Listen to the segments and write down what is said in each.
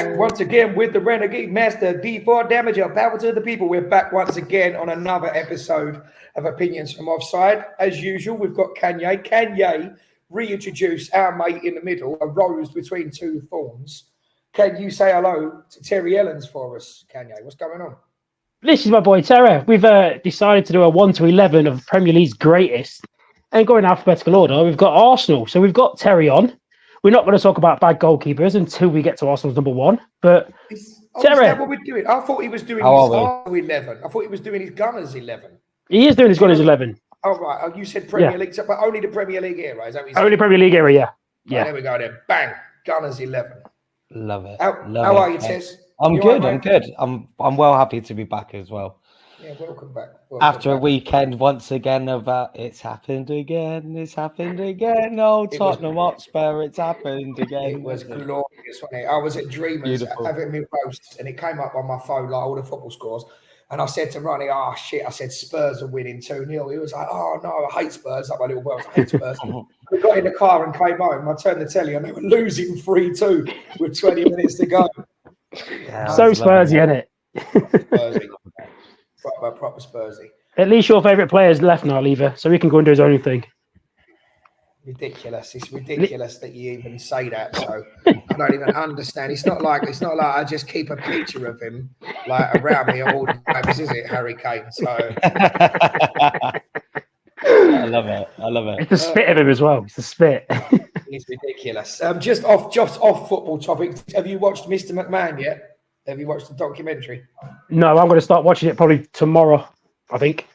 back once again with the Renegade Master D4 Damager. Power to the people. We're back once again on another episode of Opinions from Offside. As usual, we've got Kanye. Kanye reintroduced our mate in the middle, a rose between two thorns. Can you say hello to Terry Ellens for us, Kanye? What's going on? This is my boy Terry. We've decided to do a 1 to 11 of Premier League's greatest. And going in alphabetical order, we've got Arsenal. So we've got Terry on. We're not going to talk about bad goalkeepers until we get to Arsenal's number one. But Terry, is that what we're doing? I thought he was doing his Arsenal 11. I thought he was doing his Gunners 11. He is doing his Gunners 11. Oh, right. Oh, you said Premier League, but only the Premier League era. Is that what you said? Only Premier League era, yeah. Right, there we go then. Bang. Gunners 11. Love it. How are you, Tez? I'm good. I'm good. I'm well happy to be back as well. Yeah, welcome back. After a weekend once again of it's happened again. It's happened again. Oh, Tottenham Hotspur, it's happened again. It was glorious, wasn't it? I was at Dreamers having me roast, and it came up on my phone like all the football scores. And I said to Ronnie, "Oh shit!" I said Spurs are winning 2-0. He was like, "Oh no, I hate Spurs." Like my little world, I hate Spurs. We got in the car and came home. I turned the telly, and they were losing 3-2 with 20 minutes to go. Yeah, so Spursy, isn't it? Spursy. Proper Spursy. At least your favourite player's left now, Lever, so he can go and do his own thing. Ridiculous. It's ridiculous that you even say that. So I don't even understand. It's not like I just keep a picture of him like around me at all times, is it, Harry Kane? So I love it. It's the spit of him as well. It's the spit. It's ridiculous. Just off football topics. Have you watched Mr. McMahon yet? Have you watched the documentary? No, I'm going to start watching it probably tomorrow, I think.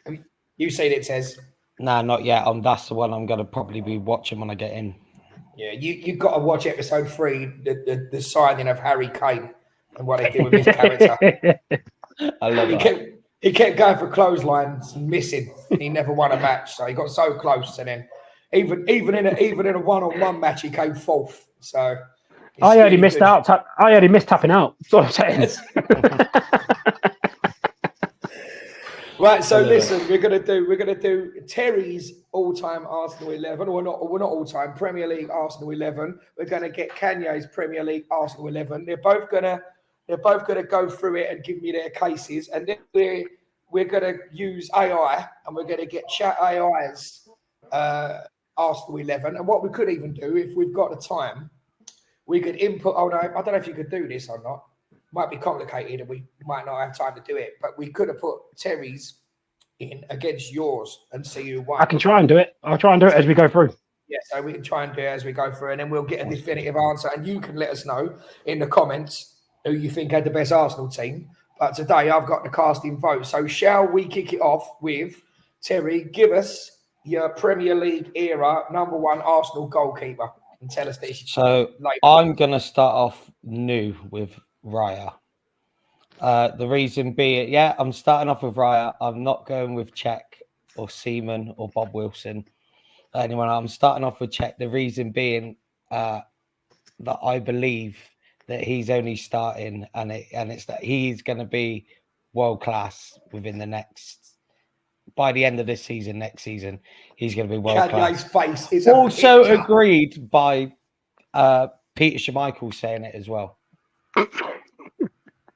You seen it, Tez? Nah, not yet. That's the one I'm going to probably be watching when I get in. Yeah, you've got to watch episode 3, the signing of Harry Kane and what they did with his character. I love it. He kept going for clotheslines, missing. He never won a match, so he got so close, and then even in a one-on-one match, he came fourth. So I only missed out. I only missed tapping out. That's what I'm saying. Right, so listen, we're gonna do Terry's all-time Arsenal 11, or not? We're not all-time Premier League Arsenal 11. We're gonna get Kanye's Premier League Arsenal 11. They're both gonna go through it and give me their cases, and then we're gonna use AI, and we're gonna get Chat AI's Arsenal 11. And what we could even do, if we've got the time, we could input. Oh no, I don't know if you could do this or not. Might be complicated, and we might not have time to do it. But we could have put Terry's in against yours and see who won. I can try and do it. I'll try and do it as we go through. Yeah, so we can try and do it as we go through, and then we'll get a definitive answer. And you can let us know in the comments who you think had the best Arsenal team. But today I've got the casting vote. So shall we kick it off with Terry? Give us your Premier League era number one Arsenal goalkeeper and tell us this. So I'm going to start off new with Raya. The reason being, I'm starting off with Raya. I'm not going with Cech or Seaman or Bob Wilson. Anyone, I'm starting off with Cech. The reason being that I believe that he's only starting, and it's that he's going to be world class within the next. By the end of this season, next season, he's going to be world class. Face is also agreed by Peter Schmeichel saying it as well.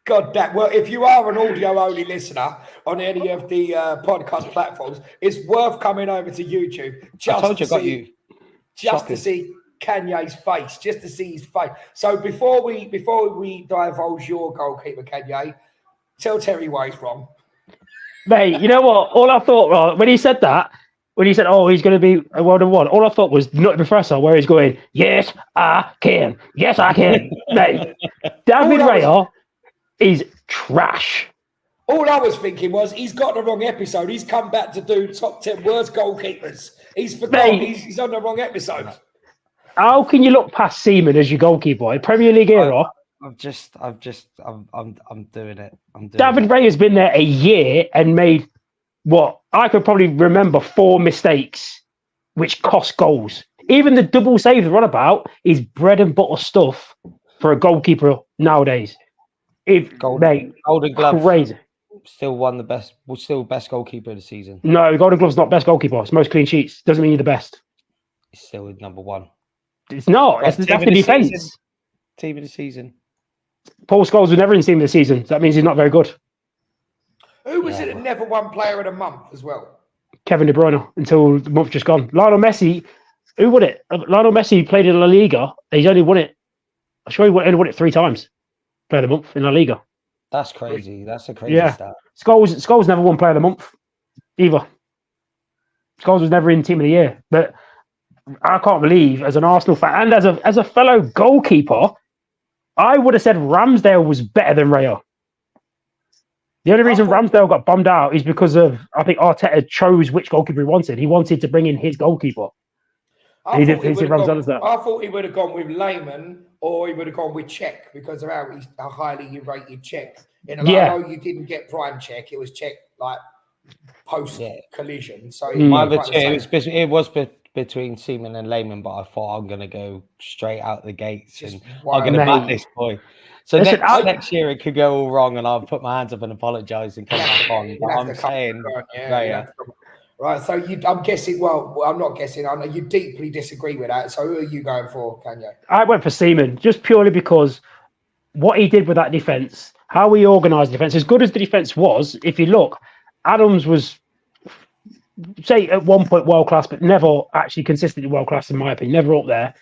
God damn. Well, if you are an audio-only listener on any of the podcast platforms, it's worth coming over to YouTube just to see Kanye's face, just to see his face. So before we divulge your goalkeeper, Kanye, tell Terry why he's wrong. Mate, you know what? All I thought, when he said that, when he said, "Oh, he's going to be a world of one," all I thought was not the professor, where he's going, "Yes, I can. Yes, I can." Mate, David Raya is trash. All I was thinking was he's got the wrong episode. He's come back to do top 10 worst goalkeepers. He's forgotten. He's on the wrong episode. How can you look past Seaman as your goalkeeper? Premier League era. I'm doing it. David Raya's been there a year and made what I could probably remember 4 mistakes, which cost goals. Even the double save they're on about is bread and butter stuff for a goalkeeper nowadays. Golden Glove, crazy. Still won the best. Was still best goalkeeper of the season. No, Golden Glove's not best goalkeeper. It's most clean sheets. Doesn't mean you're the best. It's still number one. It's not. That's the defense. Team of the season. Paul Scholes was never in team this season. So that means he's not very good. Who was it that never won Player of the Month as well? Kevin De Bruyne until the month just gone. Lionel Messi, who won it? Lionel Messi played in La Liga. He's only won it. I'm sure he only won it 3 times. Player of the month in La Liga. That's crazy. That's a crazy stat. Scholes never won Player of the month either. Scholes was never in team of the year. But I can't believe, as an Arsenal fan and as a fellow goalkeeper, I would have said Ramsdale was better than Raya. The only reason Ramsdale got bummed out is because of, I think Arteta chose which goalkeeper he wanted. He wanted to bring in his goalkeeper. I thought he would have gone with Lehmann, or he would have gone with Czech because of how highly you rated Czech. I know you didn't get prime Czech; it was Czech like post collision. So it was between Seaman and Lehmann, but I thought I'm going to go straight out the gates and I'm going to back this boy. So next year it could go all wrong, and I'll put my hands up and apologise and come back on. But I'm saying, right. So I'm guessing. Well, I'm not guessing. I know you deeply disagree with that. So who are you going for, Kanye? I went for Seaman just purely because what he did with that defence, how he organised the defence, as good as the defence was. If you look, Adams was, say, at one point world class, but never actually consistently world class in my opinion. Never up there.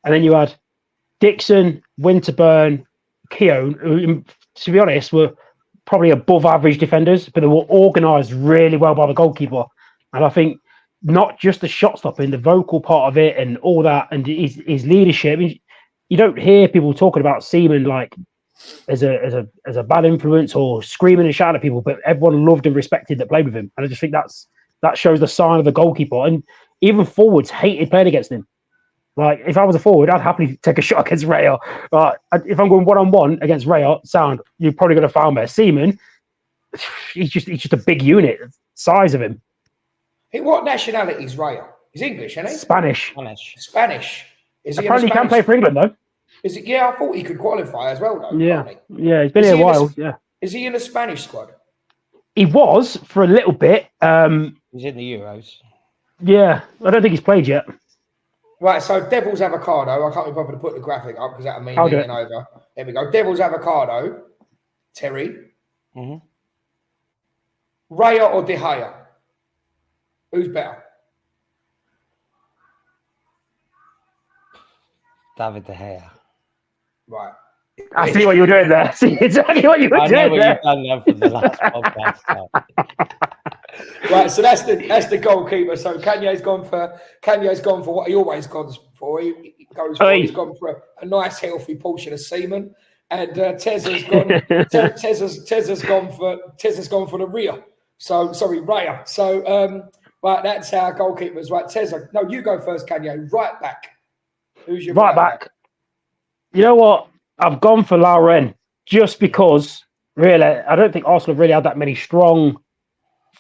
And then you had Dixon, Winterburn, Keown, who, to be honest, were probably above average defenders, but they were organised really well by the goalkeeper. And I think not just the shot stopping, the vocal part of it and all that, and his leadership. You don't hear people talking about Seaman like as a bad influence or screaming and shouting at people, but everyone loved and respected that played with him. And I just think that shows the sign of the goalkeeper. And even forwards hated playing against him. Like, if I was a forward, I'd happily take a shot against Raya. If I'm going one-on-one against Raya, you're probably going to foul me. Seaman, he's just a big unit. Size of him. Hey, what nationality is Raya? He's English, isn't he? Spanish. Is he apparently he can play for England, though. Is it? Yeah, I thought he could qualify as well, though. Yeah, can't he? Yeah, he's been here a while. Is he in the Spanish squad? He was for a little bit. He's in the Euros. Yeah, I don't think he's played yet. Right, so Devil's Avocado. I can't be bothered to put the graphic up because that'll mean leaning over. There we go. Devil's Avocado. Terry. Mm-hmm. Raya or De Gea? Who's better? David De Gea. Right. I see what you were doing there. See exactly what you were doing there. I know what you've done there for the last podcast. Right, so that's the goalkeeper. So Kanye's gone for what he always goes for. He's gone for a nice healthy portion of semen, and Tez's gone for the rear. So sorry, Raya. So right, that's our goalkeepers. Right, Tezza. No, you go first, Kanye. Right back. Who's your right back? You know what? I've gone for Lauren just because, really, I don't think Arsenal really had that many strong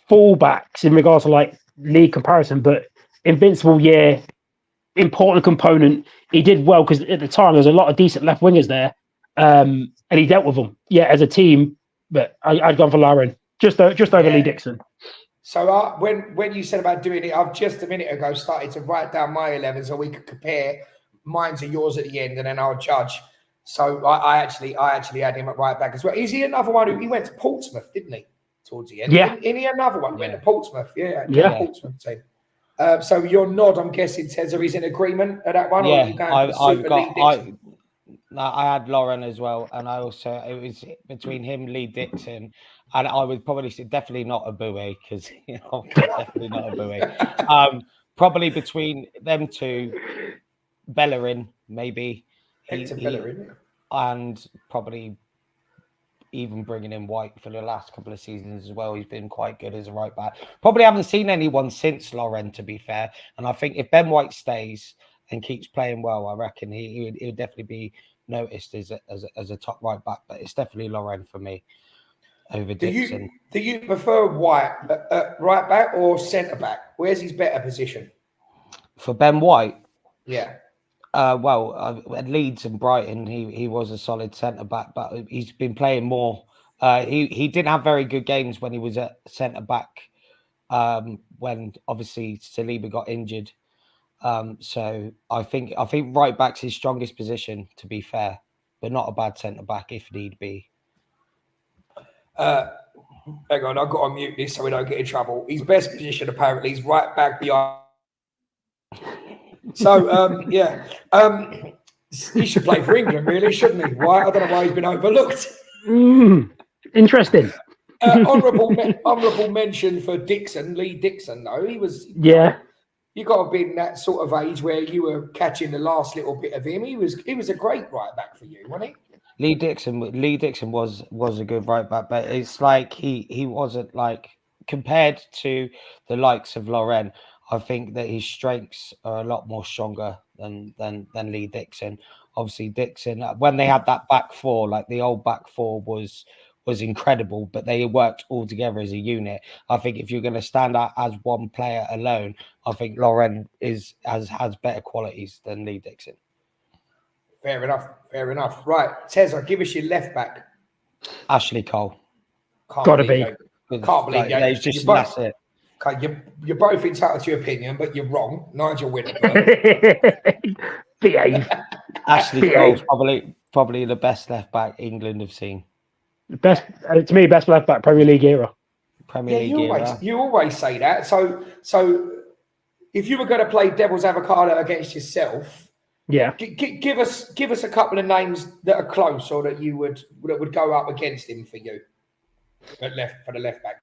fullbacks in regards to like league comparison, but invincible year, important component. He did well because at the time there was a lot of decent left wingers there, and he dealt with them. Yeah, as a team, but I'd gone for Lauren just over Lee Dixon. So when you said about doing it, I've just a minute ago started to write down my 11 so we could compare mine to yours at the end, and then I'll judge. So I actually had him at right back as well. Is he another one who he went to Portsmouth, didn't he? Towards the end, yeah. Isn't he another one who went to Portsmouth? Yeah. Portsmouth team. So your nod, I'm guessing, Tezza, is in agreement at that one. Yeah, or I had Lauren as well, and it was between him, Lee Dixon, and I would probably say definitely not a Bowie because definitely not a Bowie. Probably between them two, Bellerin maybe. And probably even bringing in White for the last couple of seasons as well. He's been quite good as a right back. Probably haven't seen anyone since Lauren, to be fair. And I think if Ben White stays and keeps playing well, I reckon he would definitely be noticed as a top right back. But it's definitely Lauren for me over Dixon. Do you prefer White right back or centre back? Where's his better position? For Ben White? Yeah. At Leeds and Brighton, he was a solid centre back, but he's been playing more. He didn't have very good games when he was at centre back. When obviously Saliba got injured, so I think right back's his strongest position. To be fair, but not a bad centre back if need be. Hang on, I've got to mute this so we don't get in trouble. His best position apparently is right back behind. So he should play for England, really, shouldn't he? Why? I don't know why he's been overlooked. Interesting. Honourable mention for Dixon, Lee Dixon, though. He was, you got to be in that sort of age where you were catching the last little bit of him. He was a great right back for you, wasn't he? Lee Dixon was a good right back, but it's like he wasn't like compared to the likes of Loren. I think that his strengths are a lot more stronger than Lee Dixon. Obviously, Dixon when they had that back four, like the old back four was incredible, but they worked all together as a unit. I think if you're going to stand out as one player alone, I think Loren has better qualities than Lee Dixon. Fair enough. Right, Tezza, give us your left back. Ashley Cole. Gotta be. Can't believe that's it. You're both entitled to your opinion, but you're wrong. Nigel Winterburn. Behave. Ashley Cole's probably the best left back England have seen. Best to me, best left back Premier League era. You always say that. So if you were going to play devil's avocado against yourself, give us a couple of names that are close or that would go up against him for you. For the left back.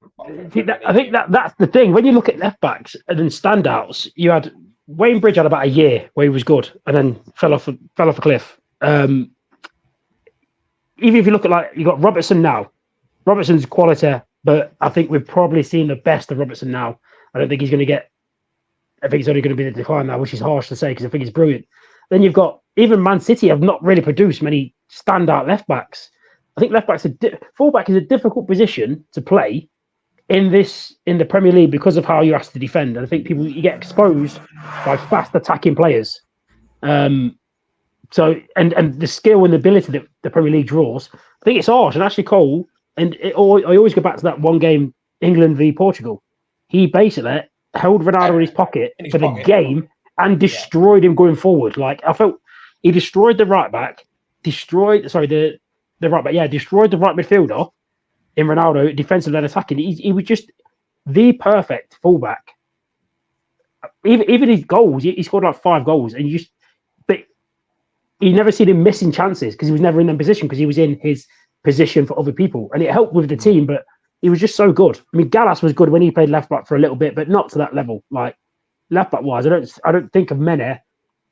I think that's the thing. When you look at left backs and then standouts, you had Wayne Bridge had about a year where he was good and then fell off a cliff. Even if you look at you got Robertson now. Robertson's quality, but I think we've probably seen the best of Robertson now. I don't think he's going to get. I think he's only going to be the decline now, which is harsh to say because I think he's brilliant. Then you've got even Man City have not really produced many standout left backs. I think left back's fullback is a difficult position to play in the Premier League because of how you're asked to defend. And I think you get exposed by fast attacking players. So the skill and the ability that the Premier League draws, I think it's harsh. And Ashley Cole, I always go back to that one game, England v Portugal. He basically held Ronaldo in his pocket for the game and destroyed him going forward. Like I felt he destroyed the right back, destroyed the right back, destroyed the right midfielder in Ronaldo, defensive and attacking. He was just the perfect fullback. Even his goals, he scored like 5 goals, and but you never seen him missing chances because he was never in that position because he was in his position for other people, and it helped with the team. But he was just so good. I mean, Gallas was good when he played left back for a little bit, but not to that level. Like left back wise, I don't think of many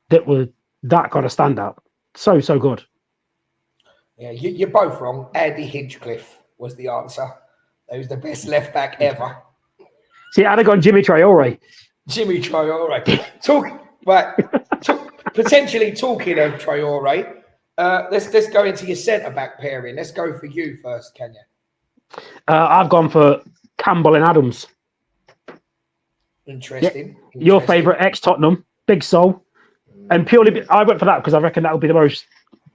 that were that kind of standout. So good. Yeah, you're both wrong. Andy Hinchcliffe was the answer. He was the best left back ever. See, I'd have gone Jimmy Traore. Potentially talking of Traore, let's go into your centre back pairing. Let's go for you first, Kanye. I've gone for Campbell and Adams. Interesting. Your favourite ex-Tottenham, Big Sol. And purely, I went for that because I reckon that would be the most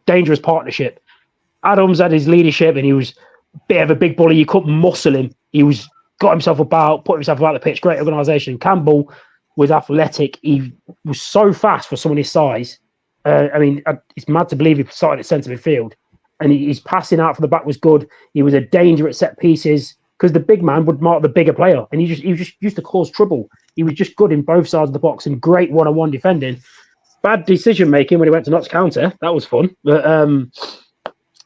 dangerous partnership. Adams had his leadership and he was a bit of a big bully. You couldn't muscle him. He got himself put himself about the pitch. Great organisation. Campbell was athletic. He was so fast for someone his size. It's mad to believe he started at centre midfield. And his passing out from the back was good. He was a danger at set pieces because the big man would mark the bigger player. And he just used to cause trouble. He was just good in both sides of the box and great one-on-one defending. Bad decision making when he went to Notts County. That was fun. But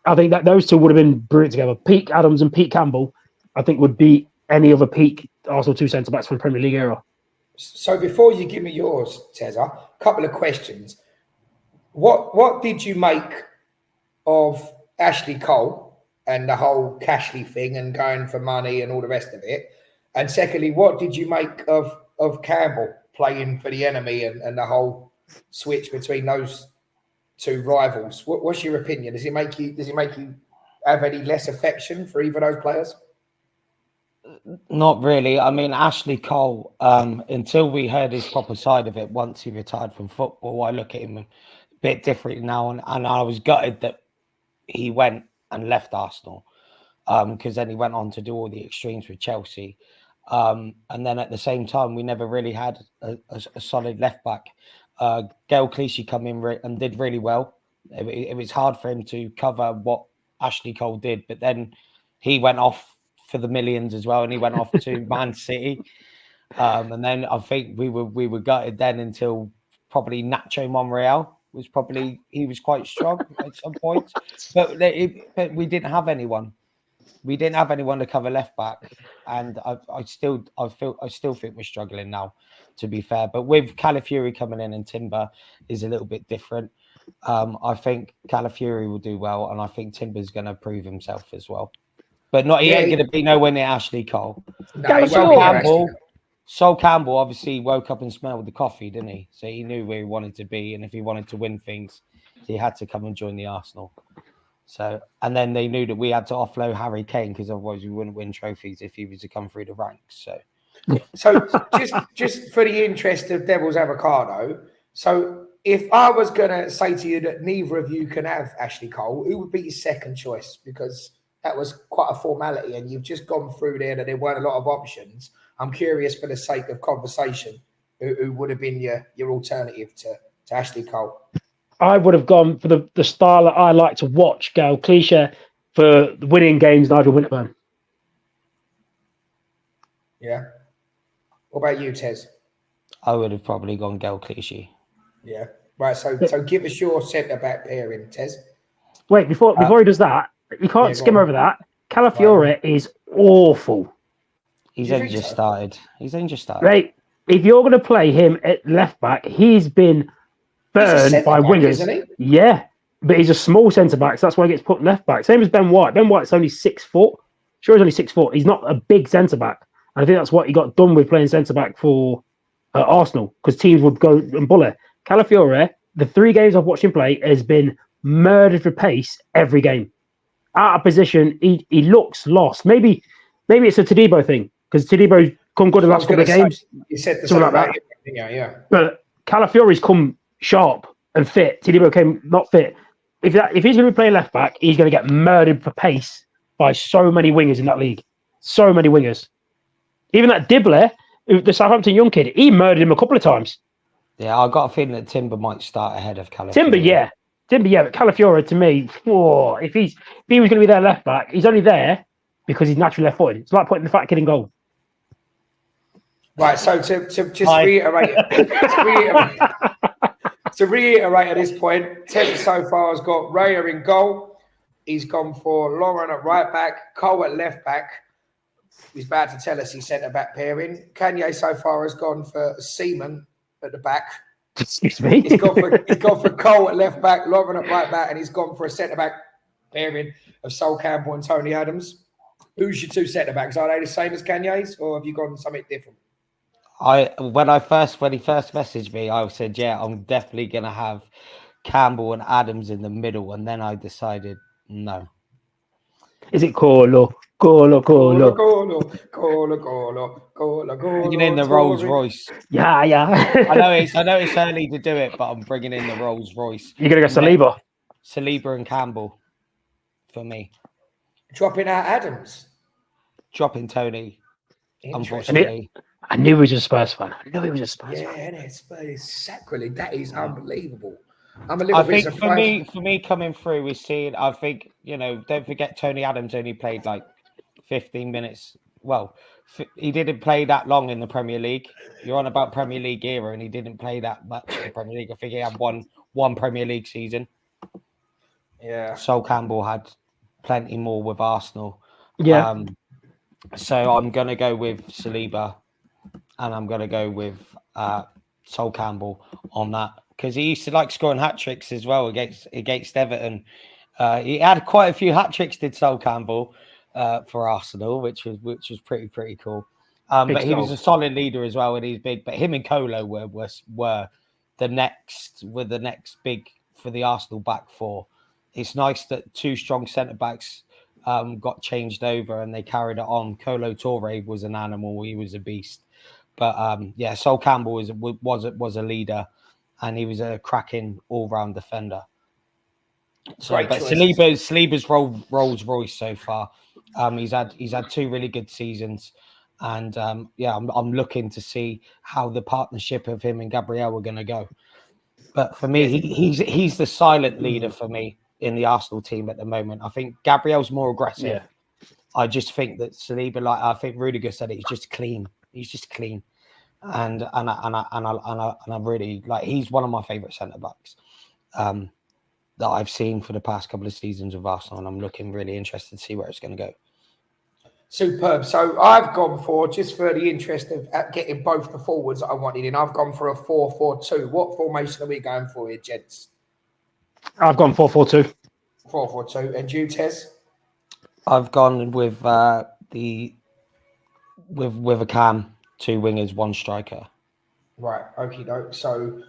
I think that those two would have been brilliant together. Pete Adams and Pete Campbell, I think, would beat any other peak Arsenal 2 centre-backs from the Premier League era. So before you give me yours, Tezza, a couple of questions. What did you make of Ashley Cole and the whole Cashley thing and going for money and all the rest of it? And secondly, what did you make of Campbell playing for the enemy and the whole switch between those two rivals? What's your opinion? Does it make you have any less affection for either of those players? Not really. I mean, Ashley Cole, until we heard his proper side of it once he retired from football, I look at him a bit differently now. And I was gutted that he went and left Arsenal because then he went on to do all the extremes with Chelsea. And then at the same time, we never really had a solid left back. Gail Clichy come in and did really well. It was hard for him to cover what Ashley Cole did, but then he went off for the millions as well, and he went off to Man City. And then I think we were gutted then until probably Nacho Monreal he was quite strong at some points, but we didn't have anyone. We didn't have anyone to cover left back, and I still think we're struggling now, to be fair. But with Calafiori coming in and Timber is a little bit different. I think Calafiori will do well, and I think Timber's going to prove himself as well. But he ain't going to be nowhere near Ashley Cole. No, Sol Campbell obviously woke up and smelled the coffee, didn't he? So he knew where he wanted to be, and if he wanted to win things, he had to come and join the Arsenal. So, and then they knew that we had to offload Harry Kane because otherwise we wouldn't win trophies if he was to come through the ranks. So just for the interest of Devil's Avocado, so if I was going to say to you that neither of you can have Ashley Cole, who would be your second choice? Because that was quite a formality, and you've just gone through there that there weren't a lot of options. I'm curious, for the sake of conversation, who would have been your alternative to Ashley Cole? I would have gone for the style that I like to watch, Gal Cliche, for the winning games, Nigel Winterburn. Yeah. What about you, Tez? I would have probably gone Gal Clichy. Yeah. Right. So give us your centre back pairing, Tez. Wait, before he does that, you can't skim over that. Calafiore is awful. He's only just started. Right. If you're going to play him at left back, he's been burned by wingers. Isn't he? Yeah, but he's a small centre back, so that's why he gets put left back. Same as Ben White. Ben White's only 6 foot. Sure, he's only 6 foot. He's not a big centre back. And I think that's what he got done with playing centre back for Arsenal, because teams would go and bully. Calafiore, the 3 games I've watched him play, has been murdered for pace every game. Out of position, he looks lost. Maybe it's a Todibo thing, because Todibo's come good in the last couple of games. You said the same about him. Yeah. But Calafiore's come sharp and fit. Todibo came not fit. If he's going to be playing left back, he's going to get murdered for pace by so many wingers in that league. So many wingers. Even that Dibbler, the Southampton young kid, he murdered him a couple of times. Yeah, I got a feeling that Timber might start ahead of Calafiore. Timber, yeah. But Calafiore, to me, if he was going to be their left back, he's only there because he's naturally left-footed. It's like putting the fat kid in goal. Right, so to just reiterate, to reiterate at this point, Tez so far has got Raya in goal. He's gone for Lauren at right back, Cole at left back. He's about to tell us his centre-back pairing. Kanye so far has gone for Seaman at the back. Excuse me. He's gone for Cole at left back, Lauren at right back, and he's gone for a centre-back pairing of Sol Campbell and Tony Adams. Who's your 2 centre-backs? Are they the same as Kanye's, or have you gone something different? When he first messaged me, I said, yeah, I'm definitely going to have Campbell and Adams in the middle, and then I decided no. Is it Colo? Bringing in the Rolls Royce. Yeah. I know it's early to do it, but I'm bringing in the Rolls Royce. You're gonna go Saliba and Campbell for me. Dropping out Adams. Dropping Tony. Unfortunately. I knew he was a Spurs fan. Yeah, it's sacrilege. That is unbelievable. I'm a little bit surprised. For me coming through is seeing, I think, don't forget Tony Adams only played like 15 minutes. Well, he didn't play that long in the Premier League. You're on about Premier League era, and he didn't play that much in the Premier League. I think he had one Premier League season. Yeah. Sol Campbell had plenty more with Arsenal. Yeah. So I'm going to go with Saliba, and I'm going to go with Sol Campbell on that, because he used to like scoring hat tricks as well against Everton. He had quite a few hat tricks, did Sol Campbell, for Arsenal, which was pretty cool. But he was a solid leader as well, and he's big. But him and Colo were the next big for the Arsenal back four. It's nice that 2 strong centre backs got changed over and they carried it on. Colo Touré was an animal; he was a beast. But Sol Campbell was a leader, and he was a cracking all-round defender. So, but Saliba's Rolls Royce so far. He's had 2 really good seasons, and I'm looking to see how the partnership of him and Gabriel are going to go. But for me, he's the silent leader for me in the Arsenal team at the moment. I think Gabriel's more aggressive. Yeah. I just think that Saliba, like I think Rudiger said it, he's just clean. He's just clean. And I really like, he's one of my favourite centre backs that I've seen for the past couple of seasons of Arsenal, and I'm looking really interested to see where it's going to go. Superb. So I've gone for, just for the interest of getting both the forwards that I wanted in, I've gone for a 4-4-2. What formation are we going for here, gents? I've gone 4-4-2. 4-4-2. And you, Tez? I've gone with with a cam, 2 wingers, 1 striker. Right. Okay. No. So.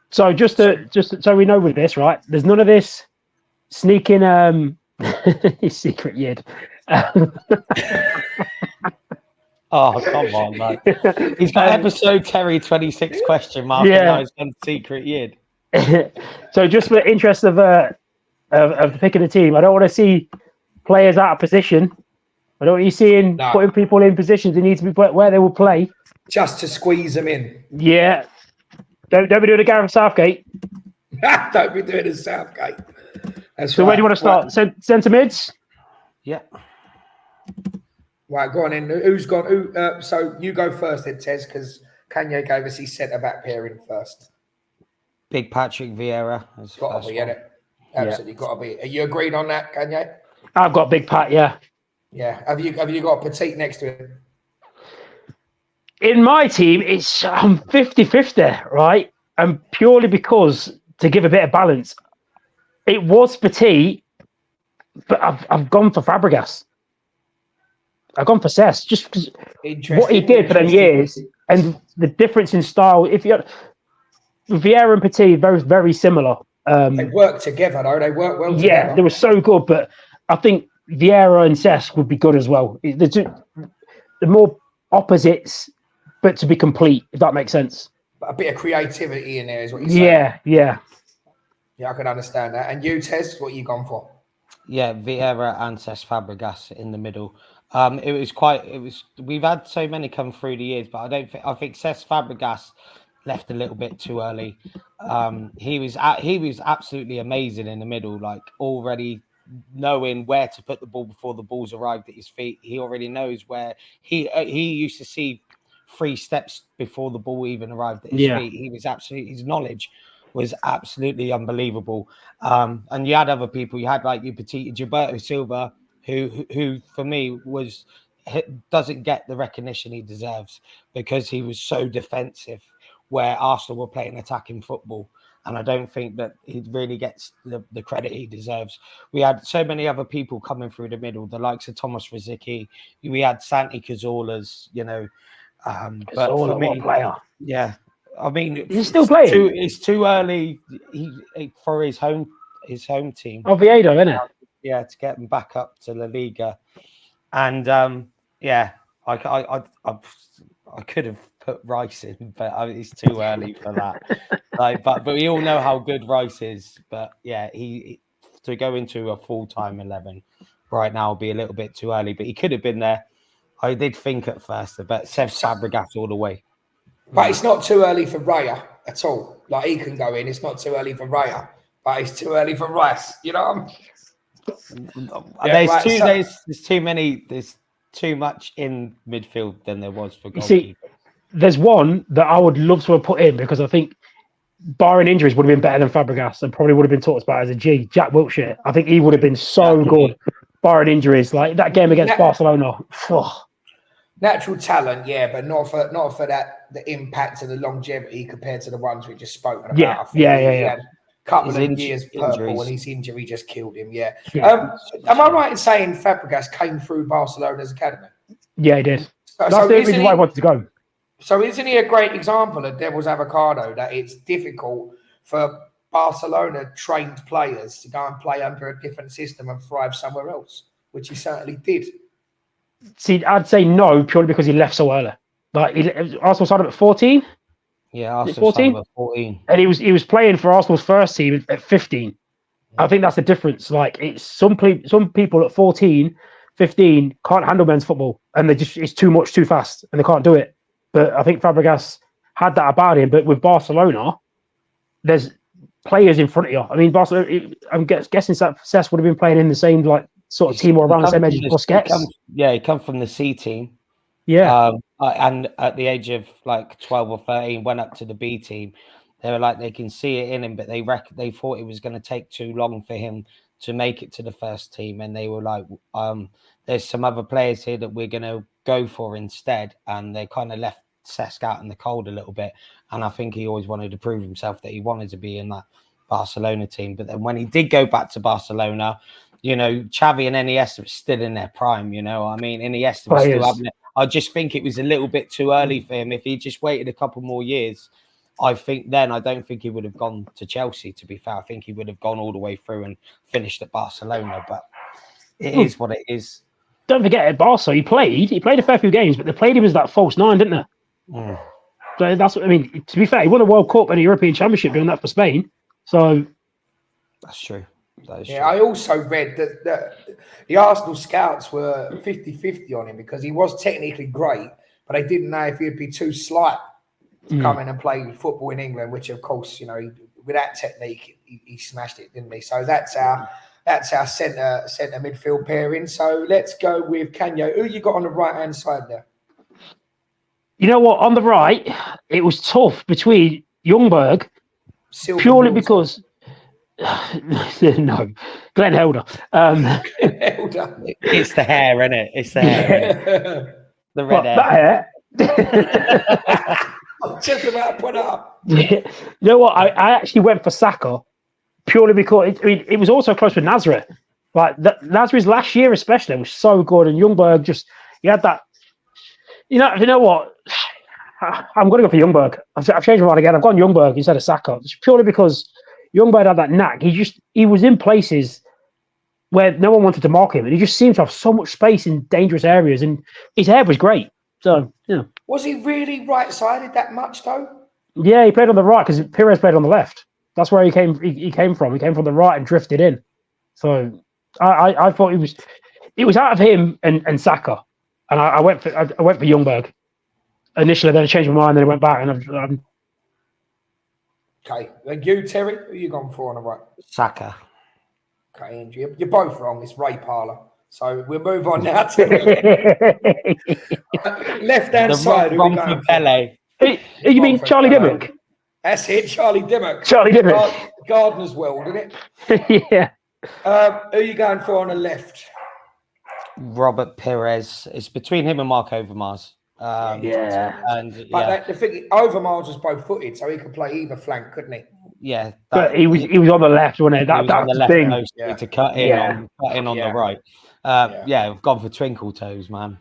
So just so we know with this, right? There's none of this sneaking secret yid. Oh, come on, man. He's got episode Terry 26 question mark, and now he's done secret yid. So just for the interest of picking a team, I don't want to see players out of position. I don't want you seeing putting people in positions they need to be put where they will play. Just to squeeze them in. Yeah. Don't be doing a Gareth Southgate. Don't be doing a Southgate. That's so right. Where do you want to start? Centre mids? Yeah. Right, go on in. Who's gone? So you go first then, Tez, because Kanye gave us his centre-back pairing first. Big Patrick Vieira. Got to be, innit? Absolutely got to be. Are you agreed on that, Kanye? I've got Big Pat, yeah. Yeah. Have you got Petite next to him? In my team, I'm 50-50, right? And purely because, to give a bit of balance, it was Petit, but I've gone for Fabregas. I've gone for Cesc, just because what he did for them years and the difference in style. If you Vieira and Petit, very, very similar. They work together, though. They work well together. Yeah, they were so good, but I think Vieira and Cesc would be good as well. The more opposites, but to be complete, if that makes sense. A bit of creativity in there is what you're saying. Yeah. Yeah, I can understand that. And you, Tez, what are you gone for? Yeah, Vieira and Cesc Fabregas in the middle. We've had so many come through the years, but I think Cesc Fabregas left a little bit too early. He was absolutely amazing in the middle, like already knowing where to put the ball before the ball's arrived at his feet. He already knows where he used to see 3 steps before the ball even arrived at his feet. He was his knowledge was absolutely unbelievable. And you had other people. You had like Gilberto Silva, who for me doesn't get the recognition he deserves because he was so defensive, where Arsenal were playing attacking football. And I don't think that he really gets the credit he deserves. We had so many other people coming through the middle, the likes of Thomas Rosicky. We had Santi Cazorla's, but for me, player. Yeah, I mean, he's still playing. It's too early for his home team. Oviedo, isn't it? Yeah, to get them back up to La Liga, and I could have put Rice in, but it's too early for that. But we all know how good Rice is. But yeah, he to go into a full-time 11 right now will be a little bit too early. But he could have been there. I did think at first, but Cesc Fabregas all the way. But it's not too early for Raya at all. Like, he can go in. It's not too early for Raya, but it's too early for Rice. You know what There's too many. There's too much in midfield than there was for goalkeeper. See, there's one that I would love to have put in because I think, barring injuries, would have been better than Fabregas and probably would have been talked about as a G. Jack Wilshere. I think he would have been so good, barring injuries. Like that game against Barcelona. Natural talent, yeah, but not for the impact and the longevity compared to the ones we just spoken about. Yeah, I think he had a couple His of years purple, injuries. and his injury just killed him. Yeah. Am I right in saying Fabregas came through Barcelona's academy? Yeah, he did. That's the reason why I wanted to go. So isn't he a great example of devil's avocado, that it's difficult for Barcelona-trained players to go and play under a different system and thrive somewhere else, which he certainly did. See, I'd say no, purely because he left so early. Like, Arsenal signed him at 14? Yeah, Arsenal signed him at 14. And he was playing for Arsenal's first team at 15. I think that's the difference. Like, it's some people at 14, 15 can't handle men's football, and it's too much, too fast, and they can't do it. But I think Fabregas had that about him. But with Barcelona, there's players in front of you. I mean, Barcelona. I'm guessing that Cesc would have been playing in the same sort of team or around the same age as Busquets. He come from the C team. Yeah. And at the age of 12 or 13, went up to the B team. They were like, they can see it in him, but they thought it was going to take too long for him to make it to the first team. And they were like, there's some other players here that we're going to go for instead. And they kind of left Cesc out in the cold a little bit. And I think he always wanted to prove himself that he wanted to be in that Barcelona team. But then when he did go back to Barcelona, Xavi and Iniesta were still in their prime, I mean, Iniesta was still having it. I just think it was a little bit too early for him. If he just waited a couple more years, I don't think he would have gone to Chelsea, to be fair. I think he would have gone all the way through and finished at Barcelona, but it is what it is. Don't forget, at Barca, he played a fair few games, but they played him as that false nine, didn't they? So that's what I mean. To be fair, he won a World Cup and a European Championship doing that for Spain. So that's true. I also read that the Arsenal scouts were 50-50 on him because he was technically great, but they didn't know if he'd be too slight to come in and play football in England, which of course, with that technique, he smashed it, didn't he? So that's our centre midfield pairing. So let's go with Kanye. Who you got on the right-hand side there? You know what? On the right, it was tough between Ljungberg, purely because... no, Glenn Helder. It's the hair, isn't it? It's the hair. The red hair. That hair. I'm just about to put up. You know what? I actually went for Saka purely because it was also close with Nazareth. Nazareth's last year, especially, was so good, and Ljungberg he had that. You know what? I'm going to go for Ljungberg. I've changed my mind again. I've gone Ljungberg instead of Saka. It's purely because Ljungberg had that knack. He was in places where no one wanted to mark him, and he just seemed to have so much space in dangerous areas, and his hair was great. So, Was he really right-sided that much, though? Yeah, he played on the right because Pires played on the left. That's where he came from. He came from the right and drifted in. So I thought it was out of him and Saka, and I went for Ljungberg initially. Then I changed my mind. Then I went back, and I'm okay. And you, Terry, who you gone for on the right? Saka. Okay, and you're both wrong. It's Ray Parlour. So we'll move on now to the left-hand side. Wrong for Pele. You mean Charlie Dimmock? That's it, Charlie Dimmock. Charlie Dimmock. Gardener's World, isn't it? Yeah. Who are you going for on the left? Robert Pires. It's between him and Mark Overmars. The thing, Overmars was both footed, so he could play either flank, couldn't he? Yeah, but he was on the left, wasn't he? That's the thing. To cut in on the right. I've gone for Twinkle Toes, man.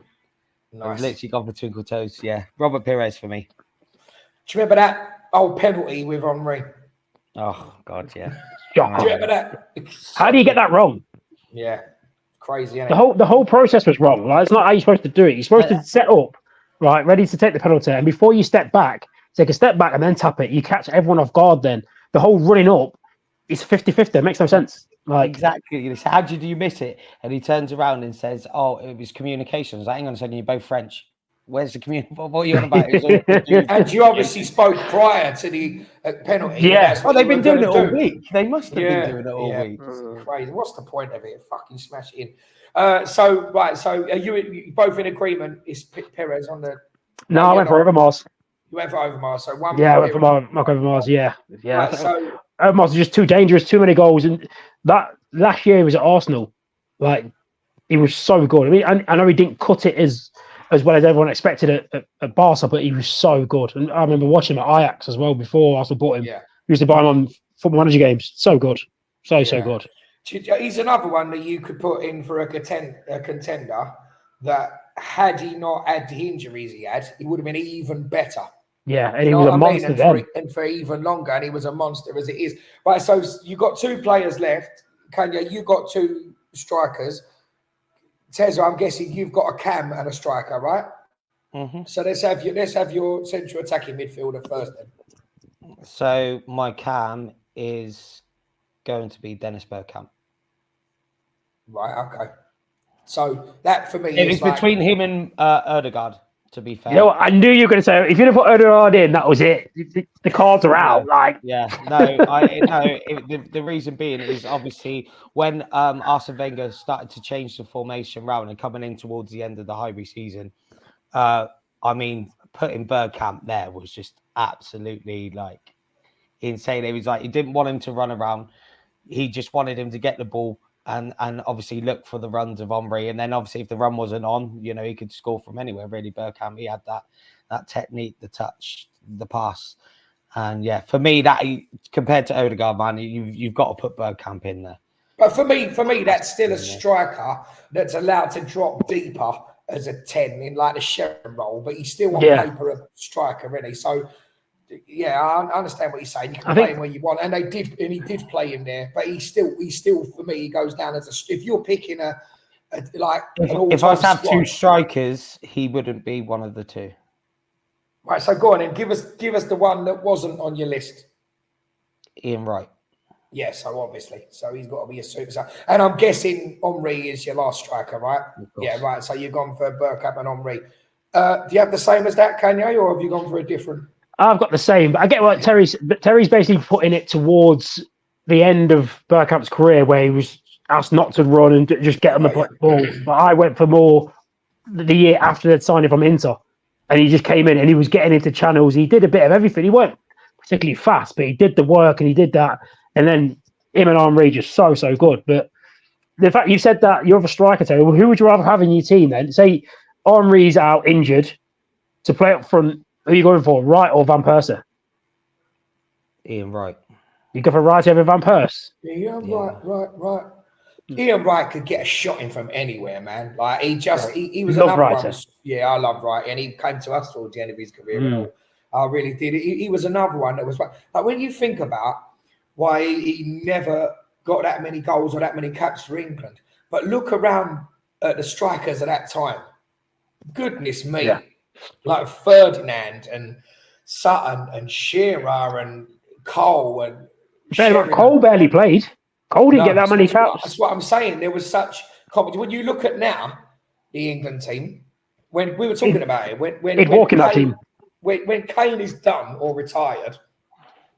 Nice. I've literally gone for Twinkle Toes. Yeah, Robert Pires for me. Do you remember that old penalty with Henry? Oh God, yeah. Do you remember that? How do you get that wrong? Yeah, crazy. Isn't it? The whole process was wrong. It's not how you're supposed to do it. You're supposed to set up, right, ready to take the penalty, and before you step back, take a step back and then tap it. You catch everyone off guard. Then the whole running up is 50-50. It makes no sense. Exactly. How did you miss it? And he turns around and says, "Oh, it was communication." I was like, "Hang on a second, you're both French. Where's the communication? What are you on about?" And you obviously spoke prior to the penalty. Yeah. They've been doing it all week. They must have been doing it all week. It's crazy. What's the point of it? Fucking smash it in. So are you both in agreement? Is Pires on the? No, I went for Overmars. You went for Overmars. So one. Yeah, I went for Mark Overmars. Yeah. Right, so Overmars is just too dangerous, too many goals, and that last year he was at Arsenal. He was so good. I mean, I know he didn't cut it as well as everyone expected at Barca, but he was so good. And I remember watching him at Ajax as well before Arsenal bought him. Yeah. We used to buy him on Football Manager games. So good. So good. He's another one that you could put in for a contender that had he not had the injuries he had, he would have been even better. Yeah, and he was a monster then. And for even longer, and he was a monster as it is. Right, so you got two players left. Kanye, you got two strikers. Tezza, I'm guessing you've got a cam and a striker, right? Mm-hmm. So let's have your central attacking midfielder first then. So my cam is going to be Dennis Bergkamp. Right, okay. So that for me is between him and Erdegaard. To be fair, You know what? I knew you were going to say if you'd have put Odegaard in, that was it. The cards are out. Like, the reason being is obviously when Arsene Wenger started to change the formation round and coming in towards the end of the Highbury season. I mean, putting Bergkamp there was just absolutely like insane. It was like he didn't want him to run around. He just wanted him to get the ball and obviously look for the runs of Omri. And then obviously if the run wasn't on, you know, he could score from anywhere, really. Bergkamp, he had that technique, the touch, the pass. And yeah, for me, that compared to Odegaard, man, you've got to put Bergkamp in there. But for me, that's still a striker that's allowed to drop deeper as a 10 in like the Sheringham role, but he's still on paper a striker, really. So yeah, I understand what you're saying. You can play him where you want, and he did play him there, but he's still for me, he goes down as if you're picking if I was to have two strikers, he wouldn't be one of the two. Right, so go on and give us the one that wasn't on your list. Ian Wright. Yeah, so obviously, so he's got to be a superstar, and I'm guessing Omri is your last striker, right? Yeah, right. So you've gone for Bergkamp and Omri. Do you have the same as that, Kanye, or have you gone for a different? I've got the same, but I get what Terry's basically putting it towards the end of Bergkamp's career where he was asked not to run and just get on the ball. But I went for more the year after they'd signed him from Inter, and he just came in and he was getting into channels. He did a bit of everything. He weren't particularly fast, but he did the work and he did that. And then him and Henry just so good. But the fact you said that you're a striker, Terry, well, who would you rather have in your team then? Say Henry's out injured to play up front. Who are you going for, Wright or Van Persie? Ian Wright. You go for Wright over Van Persie? Yeah, right. Ian Wright could get a shot in from anywhere, man. Like he was another one. Yeah, I love Wright, and he came to us towards the end of his career. And I really did. He was another one that was like when you think about why he never got that many goals or that many caps for England, but look around at the strikers at that time. Goodness me. Yeah. Like Ferdinand and Sutton and Shearer and Cole and Cole barely played. Cole didn't get that many caps. That's what I'm saying. There was such competition. When you look at now the England team, when we were talking about it, when Kane is done or retired,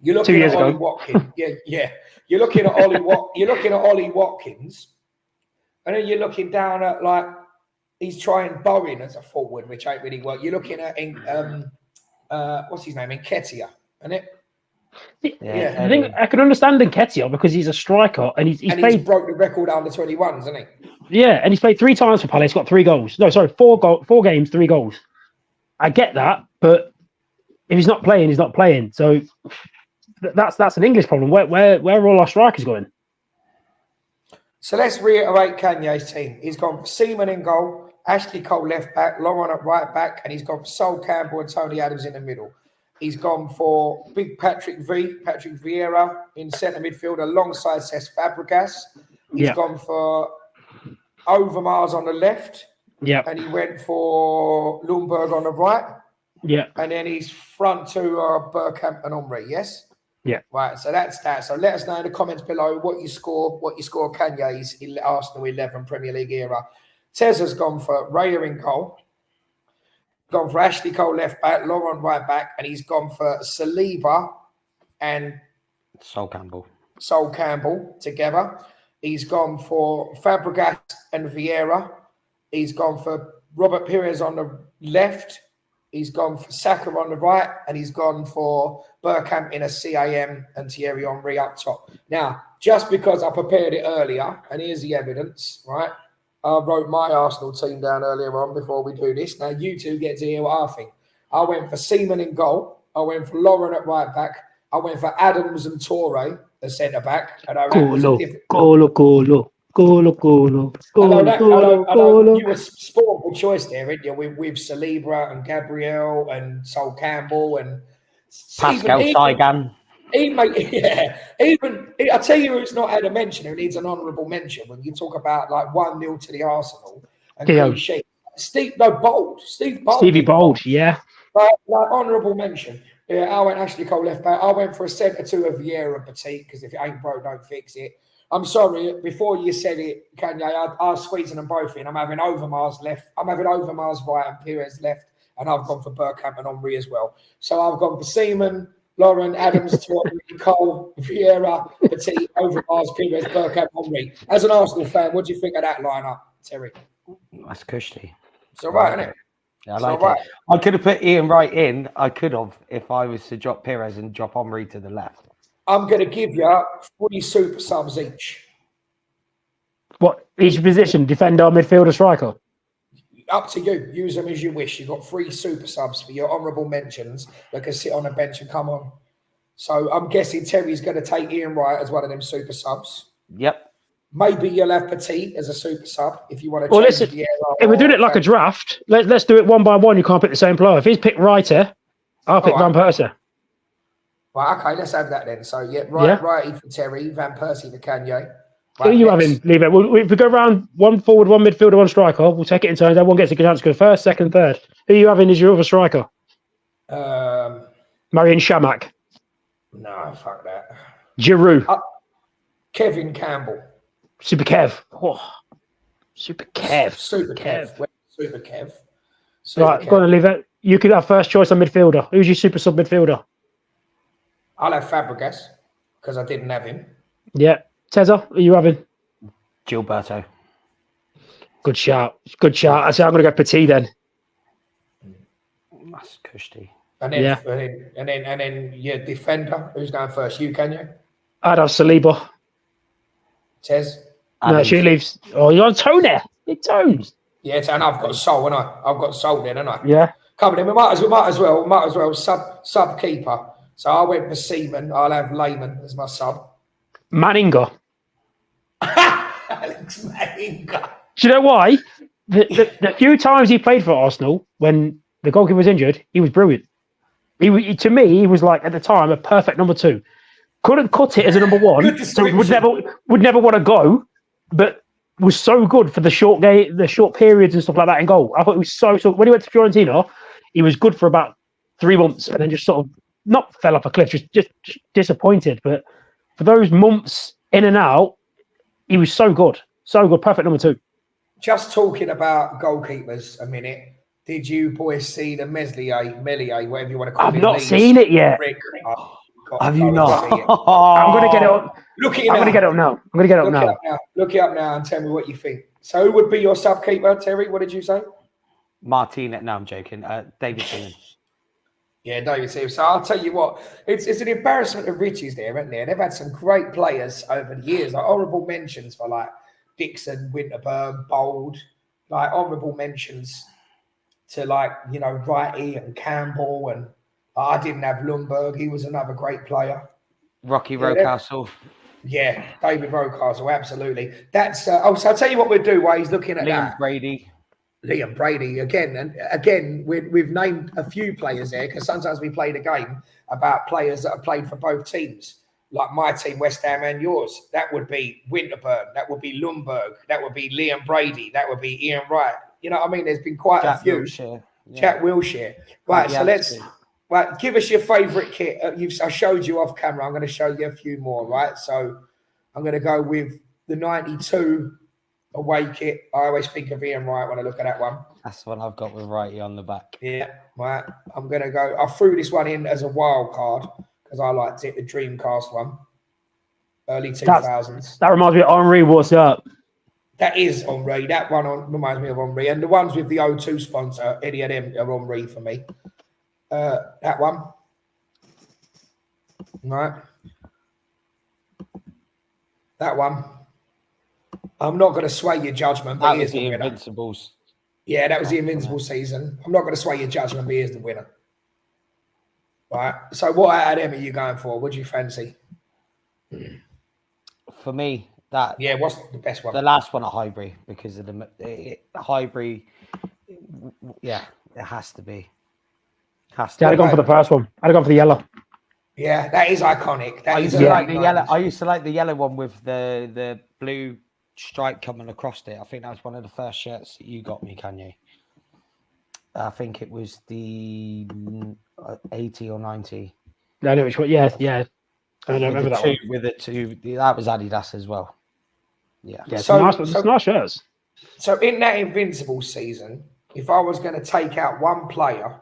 you're looking at Ollie Watkins. Yeah. You're looking at Ollie Watkins, and then you're looking down at like. He's trying Bowen as a forward, which ain't really work. You're looking at what's his name, Nketiah, isn't it? Yeah. I think I can understand Nketiah because he's a striker and he's broke the record under 21s, hasn't he? Yeah, and he's played 3 times for Palace, got 3 goals. No, sorry, 4 games, 3 goals. I get that, but if he's not playing, he's not playing. So that's an English problem. Where are all our strikers going? So let's reiterate Kanye's team. He's gone for Seaman in goal, Ashley Cole left back, Lauren at right back, and he's gone for Sol Campbell and Tony Adams in the middle. He's gone for big Patrick Vieira in centre midfield alongside Cesc Fabregas. He's gone for Overmars on the left. Yeah. And he went for Lundberg on the right. Yeah. And then his front two are Bergkamp and Omri, yes? Yeah. Right, so that's that. So let us know in the comments below what you score Kanye's Arsenal 11 Premier League era. Tez has gone for Raya in goal, gone for Ashley Cole left back, Laurent right back, and he's gone for Saliba and Sol Campbell together. He's gone for Fabregas and Vieira. He's gone for Robert Pires on the left. He's gone for Saka on the right, and he's gone for Bergkamp in a CAM and Thierry Henry up top. Now, just because I prepared it earlier, and here's the evidence, right? I wrote my Arsenal team down earlier on before we do this. Now, you two get to hear what I think. I went for Seaman in goal. I went for Lauren at right back. I went for Adams and Torre as centre back. And I Colo. You were spoiled for choice there, weren't you? With Saliba and Gabriel and Sol Campbell and Pascal Saigan. Even I tell you, who's not had a mention, who needs an honourable mention when you talk about like 1-0 to the Arsenal and clean sheet. Stevie Bold, yeah. Like honourable mention. Yeah, I went Ashley Cole left back. I went for a centre two of Vieira and Petit because if it ain't broke, don't fix it. I'm sorry, before you said it, Kanye, I was squeezing them both in. I'm having Overmars left. I'm having Overmars right and Pires left. and I've gone for Bergkamp and Henry as well. So I've gone for Seaman, Lauren, Adams, Cole, Vieira, Petit, Overmars, Pires, Bergkamp, Henry. As an Arsenal fan, what do you think of that lineup, Terry? That's cushy. It's all right, isn't it? Yeah, I like it. I could have put Ian Wright in. I could have if I was to drop Pires and drop Henry to the left. I'm going to give you 40 super subs each. What, each position? Defender, midfielder, striker? Up to you. Use them as you wish. You've got 3 super subs for your honourable mentions that can sit on a bench and come on. So I'm guessing Terry's going to take Ian Wright as one of them super subs. Yep. Maybe you'll have Petit as a super sub if you want to. Well, listen, if we're doing it like a draft, let's do it one by one. You can't pick the same player. If he's picked Wrighter, I'll pick Van Persie. Well, okay, let's have that then. So Righty for Terry, Van Persie for Kanye. Who are you having? Leave it. If we go around, one forward, one midfielder, one striker, we'll take it in turns. Everyone gets a chance to go first, second, third. Who are you having as your other striker? Marion Shamak. No, fuck that. Giroud. Kevin Campbell. Super Kev. Oh, Super Kev. Super Kev. Super Kev. Right, go on and leave it. You could have first choice on midfielder. Who's your super sub midfielder? I'll have Fabregas because I didn't have him. Yeah. Tezza, who are you having? Gilberto. Good shout. Good shout. I say I'm going to go Petit then. That's cushy. And then your defender. Who's going first? You, can you? I'd have Saliba. Tez. No, she leaves. Oh, you're on Tony. Big Tones. Yeah, and I've got Sol, haven't I? I've got Sol then, haven't I? Yeah. Come on, we might as well sub keeper. So I went for Seaman. I'll have Lehman as my sub. Manninger. Alex Manninger. Do you know why? The few times he played for Arsenal, when the goalkeeper was injured, he was brilliant. To me, he was like, at the time, a perfect number 2. Couldn't cut it as a number 1, so would never want to go, but was so good for the short periods and stuff like that in goal. I thought it was so when he went to Fiorentina, he was good for about 3 months and then just sort of not fell off a cliff, just disappointed. But for those months in and out, he was so good, perfect number 2. Just talking about goalkeepers a minute. Did you boys see the Meslier, whatever you want to call it? I've not seen it yet. Have you not? I'm going to get it up. I'm going to get it up now. Look it up now and tell me what you think. So who would be your sub keeper, Terry? What did you say? Martinez. No, I'm joking. David Seaman. Yeah, David Seaman. So I'll tell you what, it's an embarrassment of riches there, isn't there? They've had some great players over the years, like honourable mentions for like Dixon, Winterburn, Bold, like honourable mentions to like, you know, Wrighty and Campbell, and I didn't have Lundberg. He was another great player. Rocky Rocastle. Yeah, David Rocastle, absolutely. That's so I'll tell you what we'll do while he's looking at Liam Brady. Liam Brady again, and again we've named a few players there because sometimes we play the game about players that have played for both teams. Like my team, West Ham, and yours. That would be Winterburn. That would be Lundberg. That would be Liam Brady. That would be Ian Wright. You know what I mean? There's been quite a few. Wilshere. Yeah. Jack Wilshere. Right, so let's give us your favourite kit. I showed you off camera. I'm going to show you a few more, right? So I'm going to go with the 92 away kit. I always think of Ian Wright when I look at that one. That's the one I've got with Righty on the back. Yeah, right. I'm going to go. I threw this one in as a wild card because I liked it, the Dreamcast one. Early 2000s. That reminds me of Henri, what's up? That is Henri. That one reminds me of Henri. And the ones with the O2 sponsor, any of them are Henri for me. That one. Right. That one. I'm not going to sway your judgment, but here's the winner. Invincibles. Yeah, that was the Invincible season. I'm not going to sway your judgment, but here's the winner. Right. So what out of them are you going for? What do you fancy? For me, that what's the best one? The last one at Highbury, because of the Highbury. Yeah, it has to be. I'd have gone for the first one. I'd have gone for the yellow. Yeah, that is iconic. I used to like the yellow one with the blue stripe coming across it. I think that was one of the first shirts that you got me, Kanye. I think it was the 80 or 90. I know which one. Yeah. I don't remember that one. With the two, that was Adidas as well. Yeah. Yeah, some nice shirts. So in that Invincible season, if I was going to take out one player,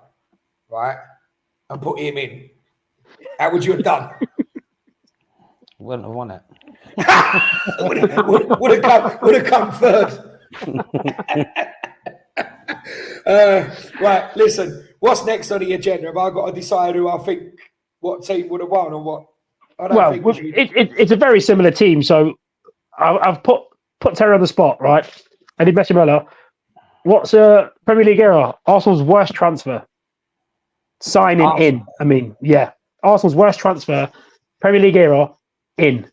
right, and put him in, how would you have done? Wouldn't have won it. would have come third. Right, listen. What's next on the agenda? Have I got to decide who I think what team would have won or what? I don't think it's a very similar team. So I've put Terry on the spot, right? Eddie Bechamella. What's Premier League era? Arsenal's worst transfer. Signing in. I mean, yeah. Arsenal's worst transfer. Premier League era in.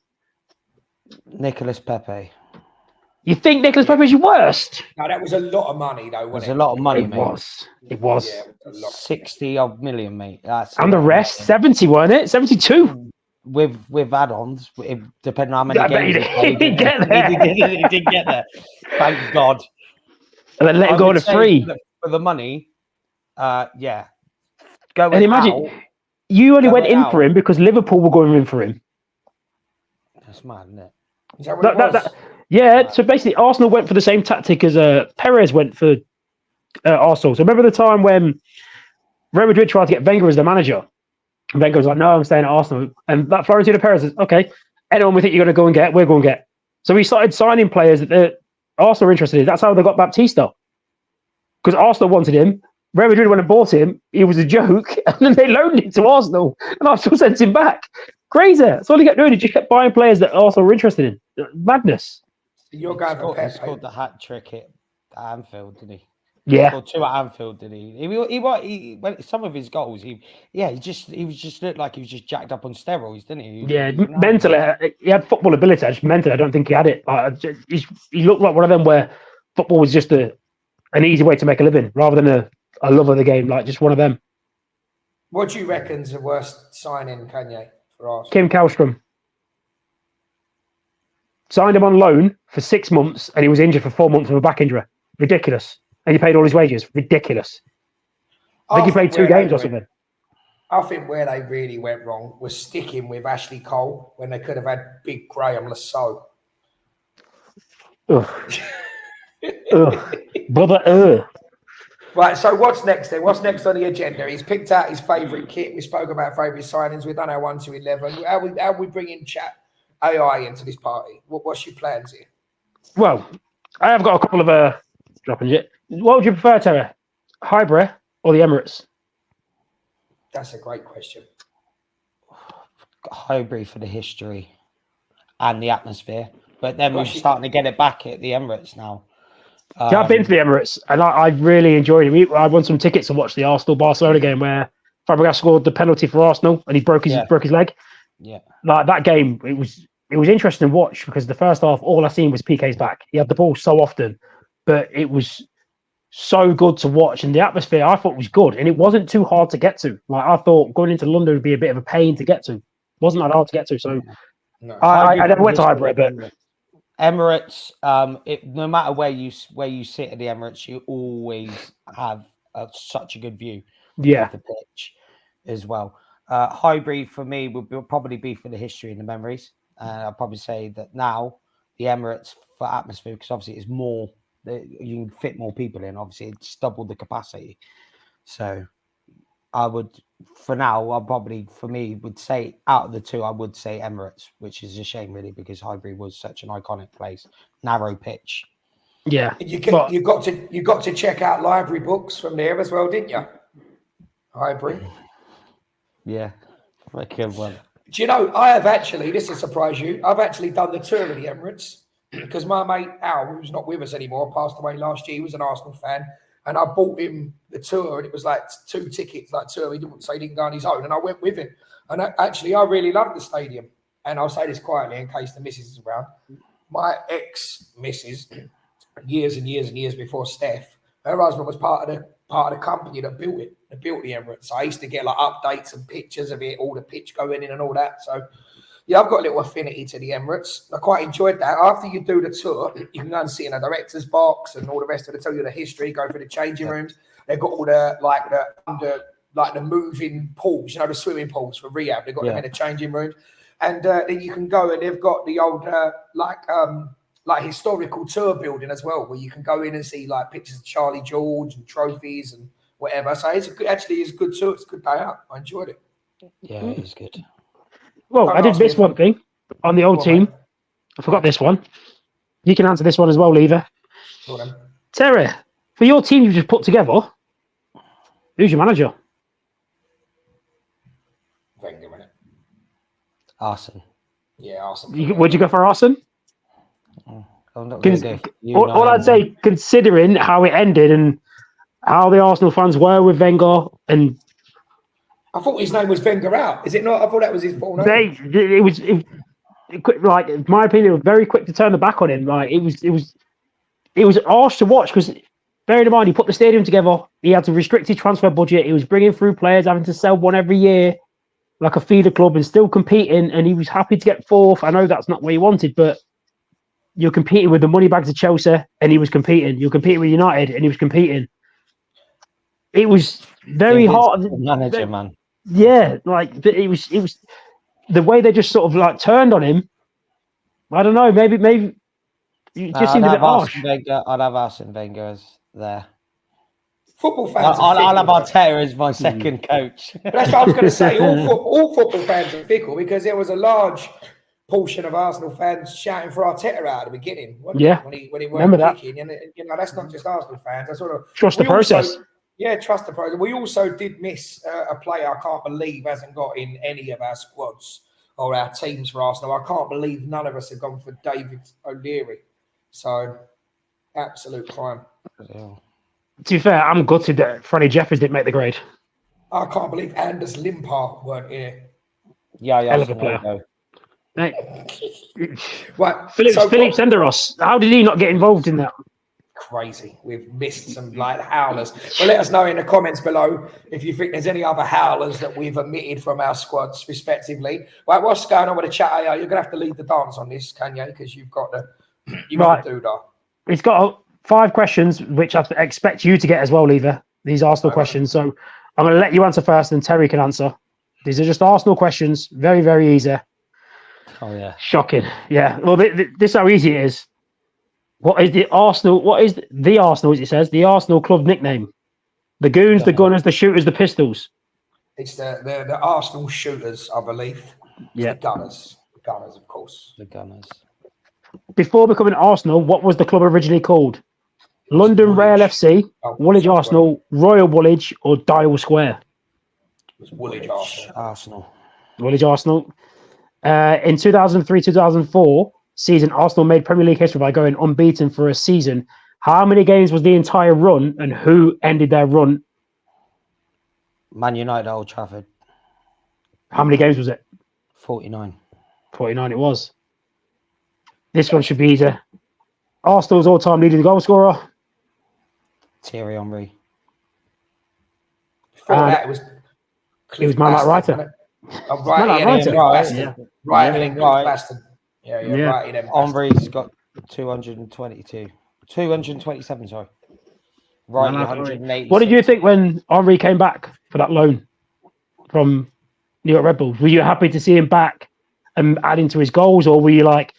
Nicolas Pepe. You think Nicolas Pepe is your worst? No, that was a lot of money, though. It was a lot of money, mate. It was. Yeah, it was 60-odd million, mate. And the rest, 70, weren't it? 72. With add-ons, depending on how many games he did get there. He did get there. Thank God. And then let him go on a free. For the money, yeah. Going and imagine, you only went in for him because Liverpool were going in for him. That's mad, isn't it? Is that what it was? Yeah, so basically Arsenal went for the same tactic as Perez went for Arsenal. So remember the time when Real Madrid tried to get Wenger as the manager? And Wenger was like, no, I'm staying at Arsenal. And that Florentino Perez says, okay, anyone we think you're going to go and get, we're going to get. So he started signing players that Arsenal were interested in. That's how they got Baptista. Because Arsenal wanted him. Real Madrid went and bought him. He was a joke. And then they loaned him to Arsenal. And Arsenal sent him back. Crazy. That's all he kept doing. He just kept buying players that Arsenal were interested in. Madness. You're going for Pepe. He scored the hat trick at Anfield, didn't he? Yeah. He scored 2 at Anfield, didn't he? He some of his goals, he was just looked like he was just jacked up on steroids, didn't he? Mentally, he had football ability. Just mentally, I don't think he had it. He looked like one of them where football was just an easy way to make a living rather than a love of the game, like just one of them. What do you reckon's the worst signing, Kanye, for Arsenal? Kim Kallstrom. Signed him on loan for 6 months and he was injured for 4 months with a back injury. Ridiculous. And he paid all his wages. Ridiculous. I think he played 2 games or something. I think where they really went wrong was sticking with Ashley Cole when they could have had big Graham Lasso. Brother, Right, so what's next then? What's next on the agenda? He's picked out his favourite kit. We spoke about favourite signings. We've done our 1 to 11. How we bring in chat AI into this party? What's your plans here? Well, I have got a couple of dropping it. What would you prefer, Terry? Highbury or the Emirates? That's a great question. Highbury for the history and the atmosphere, but then we're starting to get it back at the Emirates now. I've been to the Emirates and I really enjoyed it. I won some tickets to watch the Arsenal-Barcelona game where Fabregas scored the penalty for Arsenal and he broke his leg. Yeah, like that game, it was interesting to watch because the first half, all I seen was PK's back. He had the ball so often, but it was so good to watch, and the atmosphere I thought was good, and it wasn't too hard to get to. Like I thought, going into London would be a bit of a pain to get to. It wasn't that hard to get to, so no. I never went to Highbury, but Emirates. No matter where you sit at the Emirates, you always have such a good view. Of the pitch as well. Highbury for me will probably be for the history and the memories. I'll probably say that now the Emirates for atmosphere, because obviously it's more, you can fit more people in. Obviously, it's doubled the capacity. So I would, for now, would say out of the two, I would say Emirates, which is a shame really because Highbury was such an iconic place, narrow pitch. Yeah, you got to check out library books from there as well, didn't you? Highbury. Yeah, a good one. Do you know, I have actually, this will surprise you, I've actually done the tour of the Emirates because my mate Al, who's not with us anymore, passed away last year. He was an Arsenal fan and I bought him the tour and it was like 2 tickets, like tour. He didn't go on his own and I went with him. And I really loved the stadium. And I'll say this quietly in case the missus is around. My ex-missus, years and years and years before Steph, her husband was part of the company that built it. They built the Emirates. So I used to get like updates and pictures of it, all the pitch going in and all that. So yeah, I've got a little affinity to the Emirates. I quite enjoyed that. After you do the tour, you can go and see in a director's box and all the rest of it, tell you the history, go through the changing rooms. They've got all the moving pools, the swimming pools for rehab. They've got them in the changing rooms. And then you can go and they've got the old like historical tour building as well, where you can go in and see like pictures of Charlie George and trophies and whatever. So it's a good, actually, it's a good tour. It's a good day out. I enjoyed it. Yeah, it was good. Well, Don't I did ask me miss if one thing on the old Go on, team. mate. I forgot this one. You can answer this one as well, Lever. Go on, then. Terry, for your team you just put together, who's your manager? Wenger, innit? Arson. Yeah, Arsenal. Would you go for Arson? I'm not going to go for you. All I'd say, considering how it ended and how the Arsenal fans were with Wenger, and I thought his name was Wenger out. Is it not? I thought that was his full name. like, in my opinion, it was very quick to turn the back on him. Like it was harsh to watch because, bearing in mind, he put the stadium together. He had a restricted transfer budget. He was bringing through players, having to sell one every year, like a feeder club, and still competing. And he was happy to get fourth. I know that's not what he wanted, but you're competing with the money bags of Chelsea, and he was competing. You're competing with United, and he was competing. It was very hard. Manager, man. Yeah, like it was the way they just sort of like turned on him. I don't know. Maybe it just seemed a bit harsh. I'd have Arsene Wenger as there. Football fans. I'll have Arteta as my second coach. But that's what I was going to say. All football fans are fickle because there was a large portion of Arsenal fans shouting for Arteta out at the beginning. Yeah, when he weren't kicking, and that's not just Arsenal fans. That's sort of trust the process. Trust the process. We also did miss a player I can't believe hasn't got in any of our squads or our teams for Arsenal. I can't believe none of us have gone for David O'Leary. So, absolute crime. To be fair, I'm gutted that Freddie Jeffers didn't make the grade. I can't believe Anders Limpar weren't here. Yeah, hell of a player. Right. Philip Senderos, how did he not get involved in that? Crazy. We've missed some like howlers. Well, let us know in the comments below if you think there's any other howlers that we've omitted from our squads, respectively. Right, what's going on with the chat? You're going to have to lead the dance on this, Kanye, because you've got the doodah. It's got 5 questions, which I expect you to get as well, Lever. These Arsenal questions. So I'm going to let you answer first, and Terry can answer. These are just Arsenal questions. Very, very easy. Oh, yeah. Shocking. Yeah. Well, this is how easy it is. What is the Arsenal, as it says, the Arsenal club nickname? The Goons, the Gunners, the Shooters, the Pistols. It's the Arsenal Shooters, I believe. Yeah. The Gunners. The Gunners, of course. The Gunners. Before becoming Arsenal, what was the club originally called? London Rail FC, Woolwich Arsenal, Royal Woolwich, or Dial Square? It was Woolwich Arsenal. Woolwich Arsenal. In 2003-2004 season, Arsenal made Premier League history by going unbeaten for a season. How many games was the entire run, and who ended their run? Man United at Old Trafford. How many games was it? 49. 49 it was. This one should be easier. Arsenal's all-time leading goal scorer? Thierry Henry. Before that, it was Man Like Writer. Right. Henry's got 222. 227, sorry. Right, 180. What did you think when Henry came back for that loan from New York Red Bulls? Were you happy to see him back and adding to his goals, or were you like,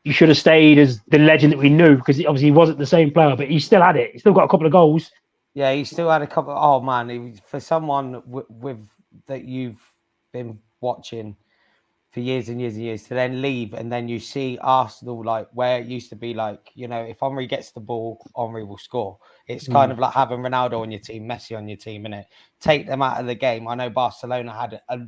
you should have stayed as the legend that we knew? Because obviously he wasn't the same player, but he still had it. He still got a couple of goals. Yeah, he still had a couple. Oh man, for someone with that you've been watching for years and years and years to then leave, and then you see Arsenal like where it used to be like, if Henry gets the ball, Henry will score. It's kind of like having Ronaldo on your team, Messi on your team, innit? Take them out of the game. I know Barcelona had a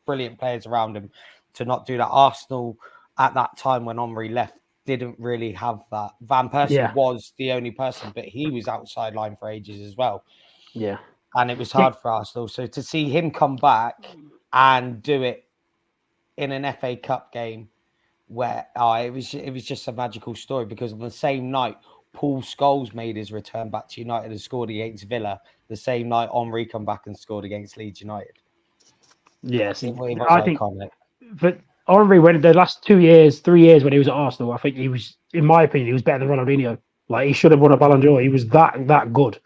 brilliant players around him to not do that. Arsenal at that time when Henry left didn't really have that. Van Persie was the only person, but he was outside line for ages as well. Yeah. And it was hard for Arsenal. So to see him come back and do it in an FA Cup game where it was just a magical story, because on the same night, Paul Scholes made his return back to United and scored against Villa. The same night, Henry come back and scored against Leeds United. Yes. I think, but Henry, when the last 3 years when he was at Arsenal, I think he was, in my opinion, he was better than Ronaldinho. Like, he should have won a Ballon d'Or. He was that good.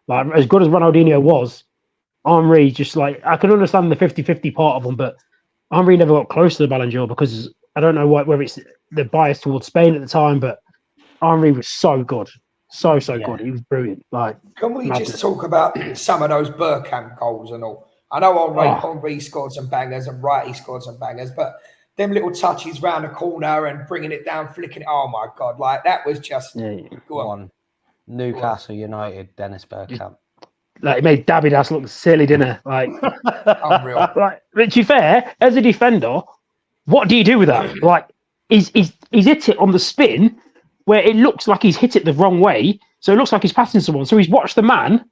Like, as good as Ronaldinho was, Henry just like, I can understand the 50-50 part of him, but Henry never got close to the Ballon d'Or because I don't know whether it's the bias towards Spain at the time, but Henry was so good. So good. He was brilliant. Like, can we madness. just talk about some of those Bergkamp goals and all? I know Henry scored some bangers and Wrighty scored some bangers, but them little touches round the corner and bringing it down, flicking it. Oh my God. Like that was just go on. Newcastle United, Dennis Bergkamp. Like, it made Davidas look silly, didn't it? Like, unreal. Like, to be fair, as a defender, what do you do with that? Like, he's hit it on the spin where it looks like he's hit it the wrong way. So it looks like he's passing someone. So he's watched the man.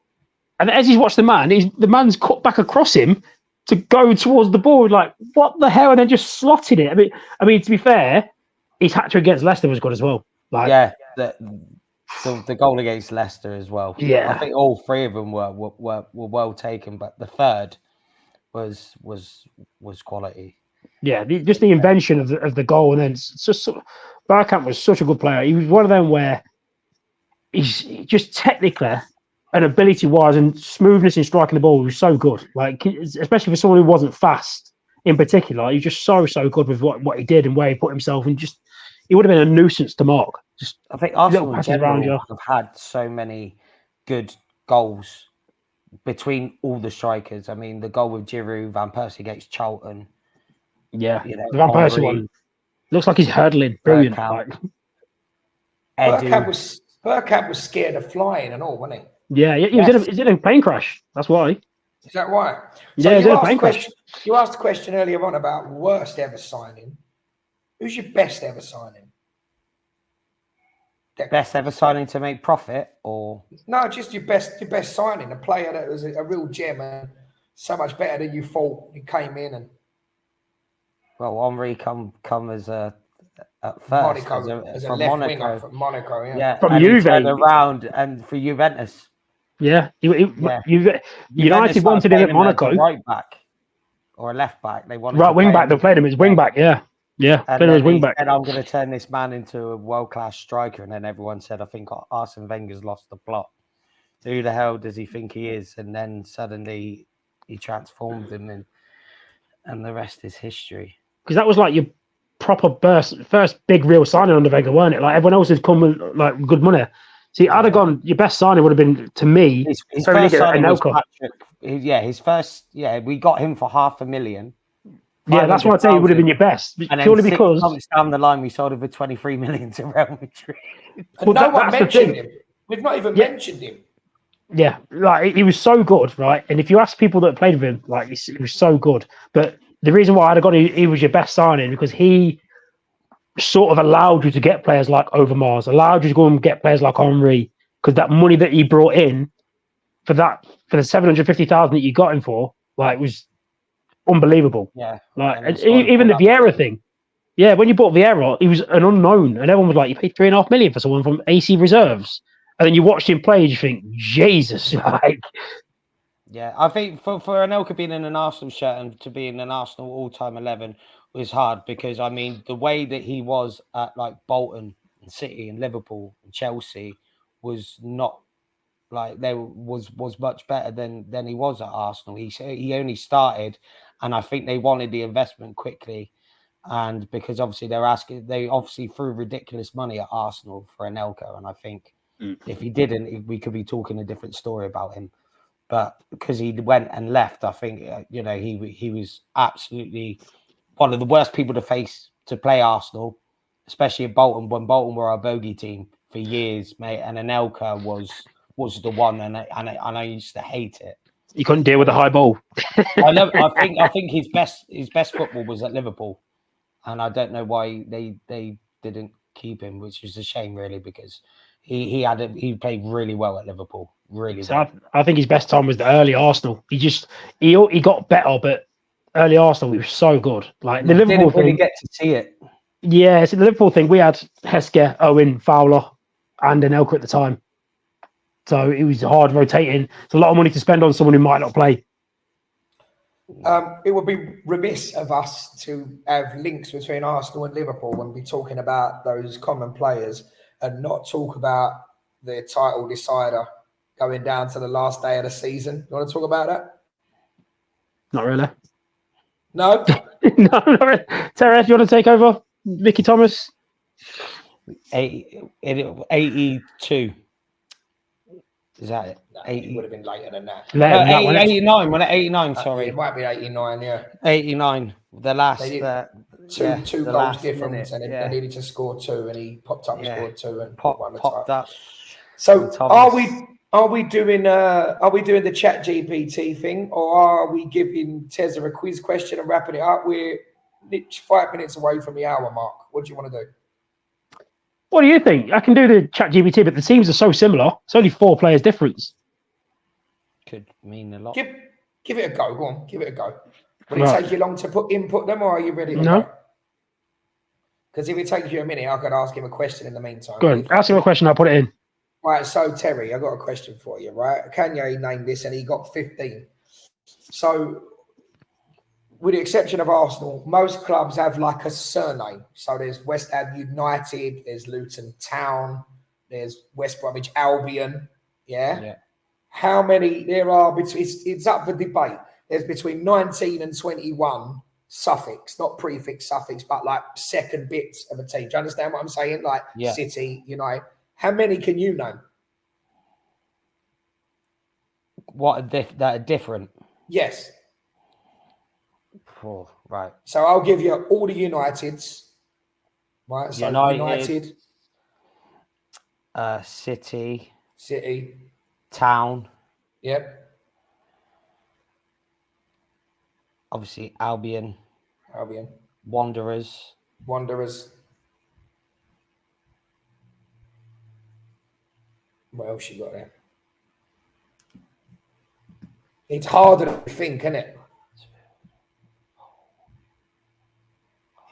And as he's watched the man, the man's cut back across him to go towards the ball. Like, what the hell? And then just slotted it. I mean, to be fair, his hat-trick against Leicester was good as well. Like, yeah, the goal against Leicester as well. Yeah, I think all three of them were well taken, but the third was quality. Yeah, just the invention of the goal, and then just Bergkamp was such a good player. He was one of them where he's just technically and ability-wise and smoothness in striking the ball was so good. Like, especially for someone who wasn't fast in particular, he's just so good with what he did and where he put himself, and just he would have been a nuisance to mark. Just I think Arsenal in general have had so many good goals between all the strikers. I mean, the goal with Giroud, Van Persie against Charlton. Yeah, the Van Persie one looks like he's hurdling. Brilliant. Bergkamp was scared of flying and all, wasn't he? Yeah, he was in a plane crash. That's why. Is that right? So yeah, you asked a question earlier on about worst ever signing. Who's your best ever signing? Best ever signing to make profit, or no, just your best signing, a player that was a real gem and so much better than you thought. He came in and Henry come as a at first as a left winger from Monaco, yeah, from Juve, turned around and for Juventus. Yeah, United wanted him at Monaco, right back or a left back. They wanted right wing back. They played him as wing back. Yeah. And then he said, I'm going to turn this man into a world-class striker. And then everyone said, I think Arsene Wenger's lost the plot. Who the hell does he think he is? And then suddenly he transformed him, and the rest is history. Because that was like your proper first big real signing under Wenger, weren't it? Like, everyone else had come with like good money. See, I'd have gone, your best signing would have been, to me, his first signing was Patrick. His first, we got him for $500,000. Yeah, that's why I say he would have been your best. And purely then because 6 months down the line, we sold him for $23 million to Real Madrid. And no one mentioned him. We've not even mentioned him. Yeah, like he was so good, right? And if you ask people that played with him, like he was so good. But the reason why I'd have got he was your best signing because he sort of allowed you to get players like Overmars, allowed you to go and get players like Henry, because that money that he brought in for the $750,000 that you got him for, like, was unbelievable. Yeah, like even the Vieira thing. Yeah, when you bought Vieira, he was an unknown, and everyone was like, "You paid $3.5 million for someone from AC reserves," and then you watched him play, and you think, "Jesus!" Like, yeah, I think for Anelka being in an Arsenal shirt and to be in an Arsenal all-time 11 was hard because I mean the way that he was at like Bolton and City and Liverpool and Chelsea was not. Like there was much better than he was at Arsenal. He only started, and I think they wanted the investment quickly, and because obviously they obviously threw ridiculous money at Arsenal for Anelka, and I think if he didn't, we could be talking a different story about him. But because he went and left, I think he was absolutely one of the worst people to face to play Arsenal, especially at Bolton when Bolton were our bogey team for years, mate, and Anelka was the one, and I used to hate it. You couldn't deal with the high ball. I think his best football was at Liverpool, and I don't know why they didn't keep him, which is a shame, really, because he played really well at Liverpool, really well. I think his best time was the early Arsenal. He got better, but early Arsenal he was so good. Like the Liverpool thing, didn't really get to see it. Yeah, so the Liverpool thing, we had Heske, Owen, Fowler, and Anelka at the time. So it was hard rotating. It's a lot of money to spend on someone who might not play. It would be remiss of us to have links between Arsenal and Liverpool when we're talking about those common players and not talk about the title decider going down to the last day of the season. You want to talk about that? Not really. No? No, not really. Teres, you want to take over? Mickey Thomas? 82. Is that it? No, it would have been later than that. Later than that, wasn't it? 89. When 89, sorry. It might be 89, yeah. 89. The last. They did two the goals last difference, minute, and they needed to score 2, and he popped up and scored 2 and won the popped title. up. So are we doing the Chat GPT thing, or are we giving Tezza a quiz question and wrapping it up? We're 5 minutes away from the hour mark. What do you want to do? What do you think? I can do the Chat GPT, but the teams are so similar. It's only 4 players difference. Could mean a lot. Give it a go. Go on, give it a go. Will it take you long to input them, or are you ready to No. go? Because if it takes you a minute, I could ask him a question in the meantime. Go on, ask him a question, I'll put it in. Right, so Terry, I got a question for you, right? Kanye named this and he got 15. So, with the exception of Arsenal, most clubs have like a surname. So there's West Ham United, there's Luton Town, there's West Bromwich Albion, yeah? How many there are between, it's up for debate. There's between 19 and 21 suffix, not prefix suffix, but like second bits of a team. Do you understand what I'm saying? Like City, United. How many can you name? That are different? Yes. Oh, right. So I'll give you all the Uniteds. Right. So United. City. Town. Town. Yep. Obviously Albion. Wanderers. What else you got there? It's harder than you think, isn't it?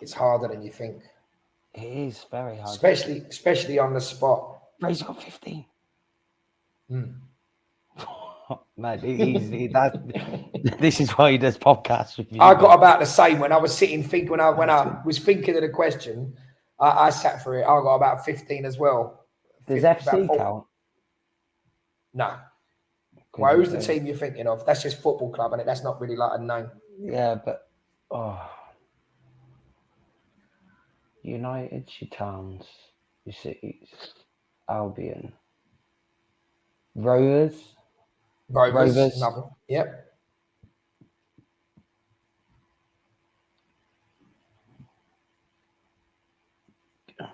It's harder than you think. It is very hard. Especially on the spot. Ray's got 15. Man, this is why he does podcasts with you. I got about the same when I was thinking when I was thinking of the question. I sat for it. I got about 15 as well. Does FC count? No. Well, who's the team you're thinking of? That's just football club, and that's not really like a name. Yeah, but United, your Towns, your Cities, Albion, Rovers. Another. Yep.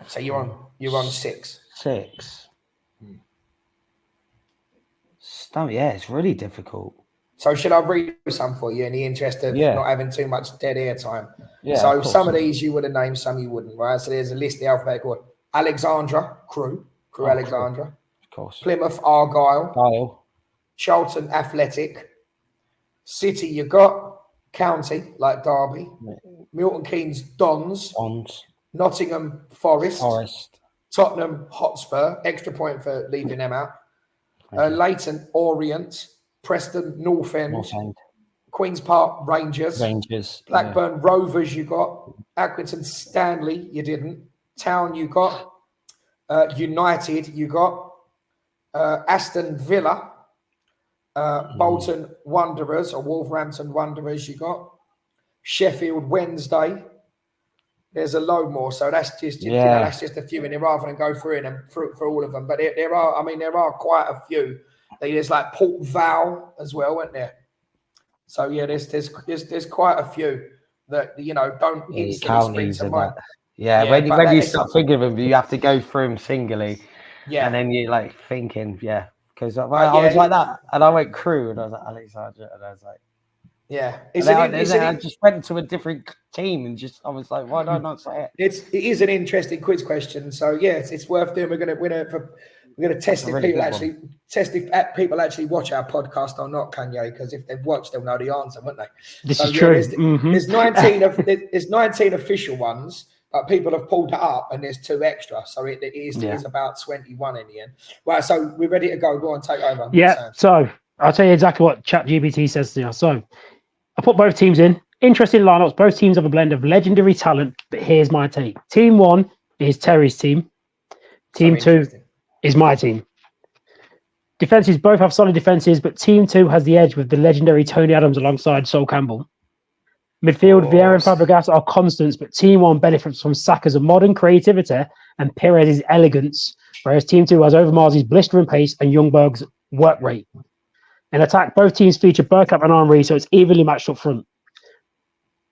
So you're on 6. 6. Yeah, it's really difficult. So should I read some for you in the interest of not having too much dead air time? Yeah. So some of these you would have named, some you wouldn't, right? So there's a list, the alphabetical. Alexandra, Crew Alexandra. Of course. Plymouth, Argyle. Charlton, Athletic. City, you got. County, like Derby. Milton Keynes, Dons. Nottingham, Forest. Tottenham, Hotspur. Extra point for leaving them out. Leighton, Orient. Preston, North End. Queen's Park, Rangers. Blackburn, Rovers, you got. Accrington, Stanley, you didn't. Town, you got. United, you got. Aston Villa. Bolton Wanderers or Wolverhampton Wanderers, you got. Sheffield Wednesday. There's a load more, so that's just that's just a few in there rather than go through them for all of them. But there are quite a few. There's like Port Vale as well, isn't there? So yeah, there's quite a few that don't instantly spring to mind. When you start thinking of them, you have to go through them singly. Yeah, and then you're like thinking, because I was like that, and I went Crew, and I was like Alexandra, and I was like, I just went to a different team, and I was like, why don't I not say it? It is an interesting quiz question, so it's worth doing. We're gonna test if people actually watch our podcast or not, Kanye, because if they've watched, they'll know the answer, won't they? This is true. There's 19 official ones. But people have pulled it up, and there's 2 extra, so it is about 21 in the end. Right, so we're ready to go. Go on, take over. Yeah. So I'll tell you exactly what ChatGPT says to you. So I put both teams in. Interesting lineups. Both teams have a blend of legendary talent. But here's my take. Team 1 is Terry's team. Team 2 is my team. Defenses both have solid defenses, but Team 2 has the edge with the legendary Tony Adams alongside Sol Campbell. Midfield, Vieira and Fabregas are constants, but Team 1 benefits from Saka's modern creativity and Perez's elegance, whereas Team 2 has Overmars' blistering pace and Ljungberg's work rate. In attack, both teams feature Bergkamp and Henry, so it's evenly matched up front.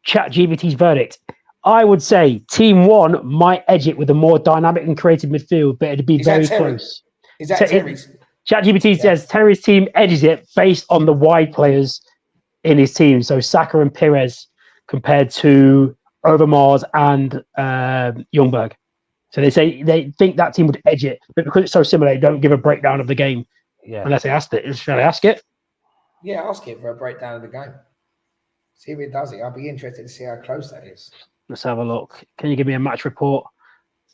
ChatGPT's verdict. I would say Team 1 might edge it with a more dynamic and creative midfield, but it'd be very close. Is that Terry's? ChatGPT says Terry's team edges it based on the wide players in his team. So Saka and Perez compared to Overmars and Ljungberg. So they say they think that team would edge it, but because it's so similar, they don't give a breakdown of the game unless they asked it. Shall I ask it? Yeah, ask it for a breakdown of the game. See if it does it. I'll be interested to see how close that is. Let's have a look. Can you give me a match report?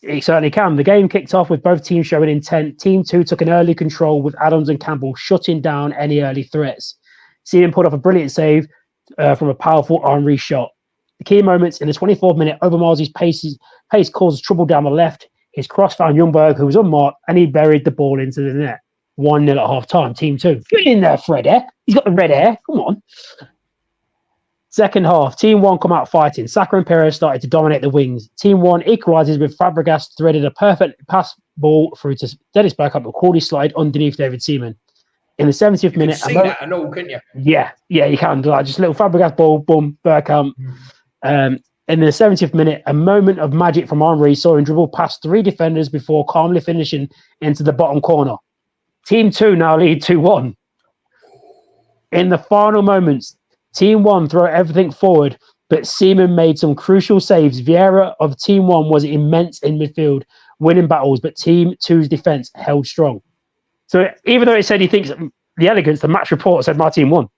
It certainly can. The game kicked off with both teams showing intent. Team 2 took an early control with Adams and Campbell shutting down any early threats. Seaman pulled off a brilliant save from a powerful Henry shot. The key moments in the 24th minute, Overmars' pace caused trouble down the left. His cross found Ljungberg, who was unmarked, and he buried the ball into the net. 1-0 at half time. Team 2. Get in there, Fred. He's got the red hair. Come on. Second half, Team 1 come out fighting. Saka and Perez started to dominate the wings. Team 1 equalises with Fabregas threaded a perfect pass ball through to Dennis Bergkamp, but Cordy slide underneath David Seaman. In the 70th minute, you can see that and all, couldn't you? Yeah, you can. Like just a little Fabregas ball, boom, Bergkamp. In the 70th minute, a moment of magic from Henry saw him dribble past 3 defenders before calmly finishing into the bottom corner. Team 2 now lead 2-1. In the final moments, Team 1 throw everything forward, but Seaman made some crucial saves. Vieira of Team 1 was immense in midfield, winning battles, but Team 2's defence held strong. So even though it said he thinks the elegance, the match report said my team won.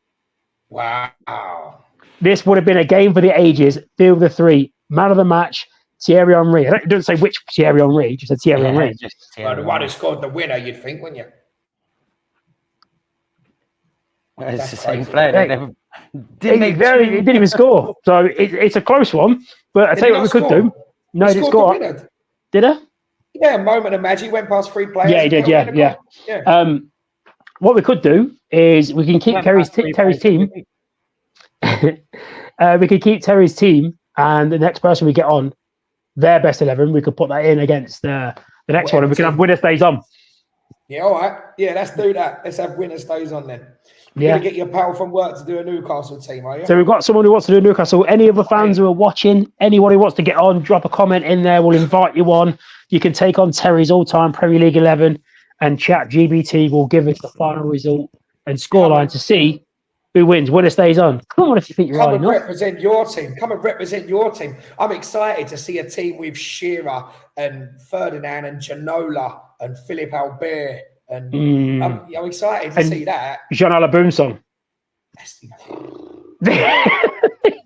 Wow. This would have been a game for the ages. Field of 3, man of the match, Thierry Henry. It doesn't say which Thierry Henry, just said Thierry Henry. Well, the one who scored the winner, you'd think, wouldn't you? It's That's the same crazy. player. Hey, he didn't even score. So it's a close one. But I tell you what we could do. No, he didn't score. Did he? Yeah, a moment of magic. Went past 3 players. Yeah, he did. Yeah. What we could do is we can keep Terry's team. We could keep Terry's team, and the next person we get on, their best 11, we could put that in against the next one, and we can have winner stays on. Yeah, all right. Yeah, let's do that. Let's have winner stays on then. You're going to get your pal from work to do a Newcastle team, are you? So we've got someone who wants to do Newcastle. Any other fans who are watching, anyone who wants to get on, drop a comment in there. We'll invite you on. You can take on Terry's all-time Premier League 11, and ChatGPT will give us the final result and scoreline to see who wins. Winner stays on. Come on if you think you're Come right and enough. represent your team. Come and represent your team. I'm excited to see a team with Shearer and Ferdinand and Ginola and Philip Albert. And I'm excited to see that. Jean Alaboum song.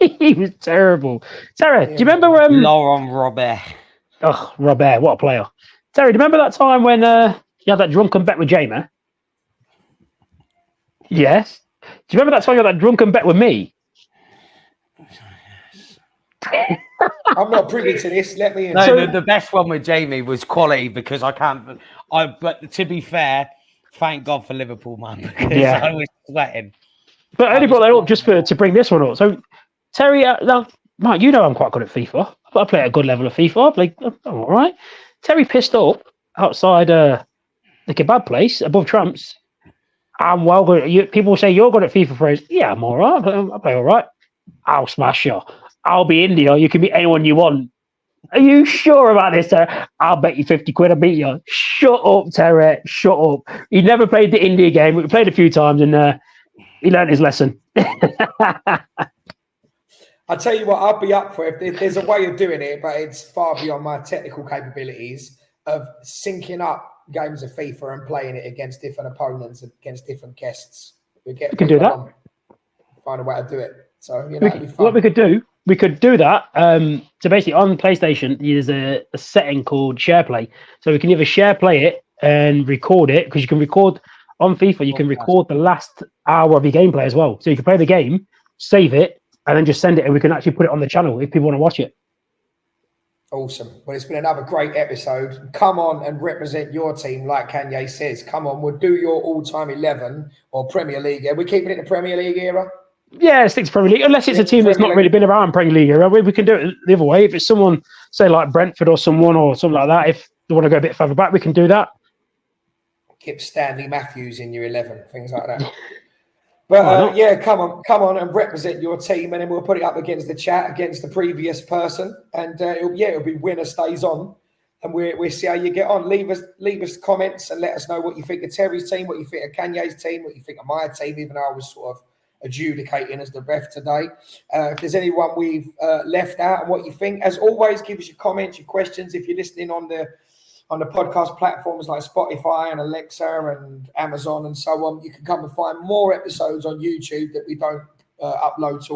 He was terrible. Sarah, do you remember Laurent Robert? Oh, Robert, what a player. Terry, do you remember that time when you had that drunken bet with Jamie? Yes. Do you remember that time you had that drunken bet with me? I'm not privy to this. Let me in. No, the best one with Jamie was quality because I can't. But to be fair, thank God for Liverpool, man, because I was sweating. But I only brought that up just to bring this one up. So, Terry, now, Mark, you know I'm quite good at FIFA. I play at a good level of FIFA. I'm all right. Terry pissed up outside the kebab place above Trump's. I'm well good. People say you're good at FIFA phrase. Yeah, I'm all right. I play all right. I'll smash you. I'll be India. You can beat anyone you want. Are you sure about this, Terry? I'll bet you 50 quid I'll beat you. Shut up, Terry. Shut up. He never played the India game. We played a few times and he learned his lesson. I'll tell you what, I'll be up for if there's a way of doing it, but it's far beyond my technical capabilities of syncing up games of FIFA and playing it against different opponents, against different guests. We can do that. Find a way to do it. So, it'd be fun. What we could do that. So basically on PlayStation, there's a setting called share play. So we can either share play it and record it, because you can record on FIFA, you can record the last hour of your gameplay as well. So you can play the game, save it, and then just send it, and we can actually put it on the channel if people want to watch it. Awesome. Well, it's been another great episode. Come on and represent your team, like Kanye says. Come on, we'll do your all-time 11 or Premier League. Are we keeping it the Premier League era? Yeah, stick to Premier League. Unless it's a team that's not really been around Premier League era, we can do it the other way. If it's someone, say like Brentford or someone or something like that, if they want to go a bit further back, we can do that. Keep Stanley Matthews in your 11, things like that. But yeah, come on and represent your team, and then we'll put it up against the chat, against the previous person, and it'll be winner stays on, and we'll see how you get on. Leave us comments and let us know what you think of Terry's team, what you think of Kanye's team, what you think of my team, even though I was sort of adjudicating as the ref today. If there's anyone we've left out and what you think, as always, give us your comments, your questions. If you're listening on the podcast platforms like Spotify and Alexa and Amazon and so on, you can come and find more episodes on YouTube that we don't upload to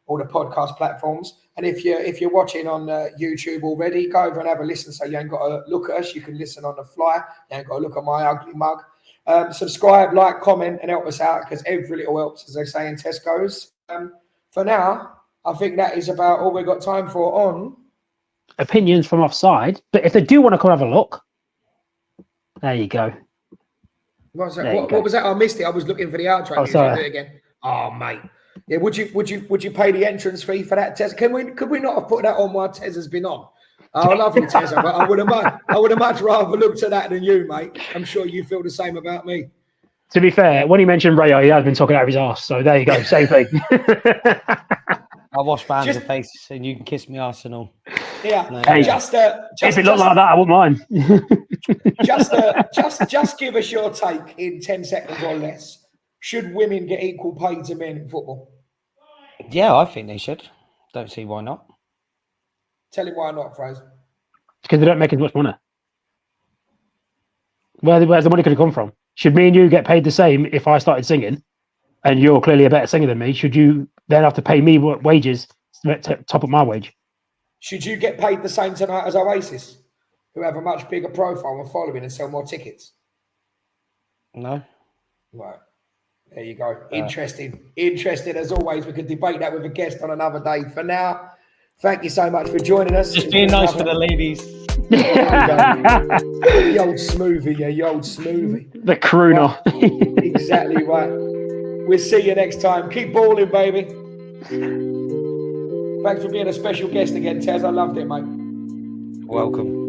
all the podcast platforms. And if you're watching on YouTube already, go over and have a listen. So you ain't got to look at us. You can listen on the fly. You ain't got to look at my ugly mug. Subscribe, like, comment, and help us out, because every little helps, as they say in Tesco's. For now, I think that is about all we've got time for on opinions from offside. But if they do want to come have a look, there you go. What was that? What was that? I missed it. I was looking for the outro. Oh, sorry. Do it again. Oh, mate. Yeah, would you pay the entrance fee for that, Tez? Could we not have put that on while Tez has been on? Oh, I love you, Tez, but I would have much rather looked at that than you, mate. I'm sure you feel the same about me. To be fair, when he mentioned Rayo, he has been talking out of his arse. So there you go, same thing. I'll wash my hands of face and you can kiss me Arsenal. Yeah, No, hey, just if it looked like that, I wouldn't mind. just give us your take in 10 seconds or less. Should women get equal pay to men in football? Yeah, I think they should. Don't see why not. Tell him why not, Fraser. Because they don't make as much money. Where's the money going to come from? Should me and you get paid the same if I started singing, and you're clearly a better singer than me? Should you then have to pay me wages to top up my wage? Should you get paid the same tonight as Oasis, who have a much bigger profile and following and sell more tickets? No. Right. There you go. Interesting as always. We could debate that with a guest on another day. For now, thank you so much for joining us. Just being nice for the ladies. The old smoothie, you old smoothie. The crooner. Right. Exactly right. We'll see you next time. Keep balling, baby. Thanks for being a special guest again, Tez. I loved it, mate. Welcome.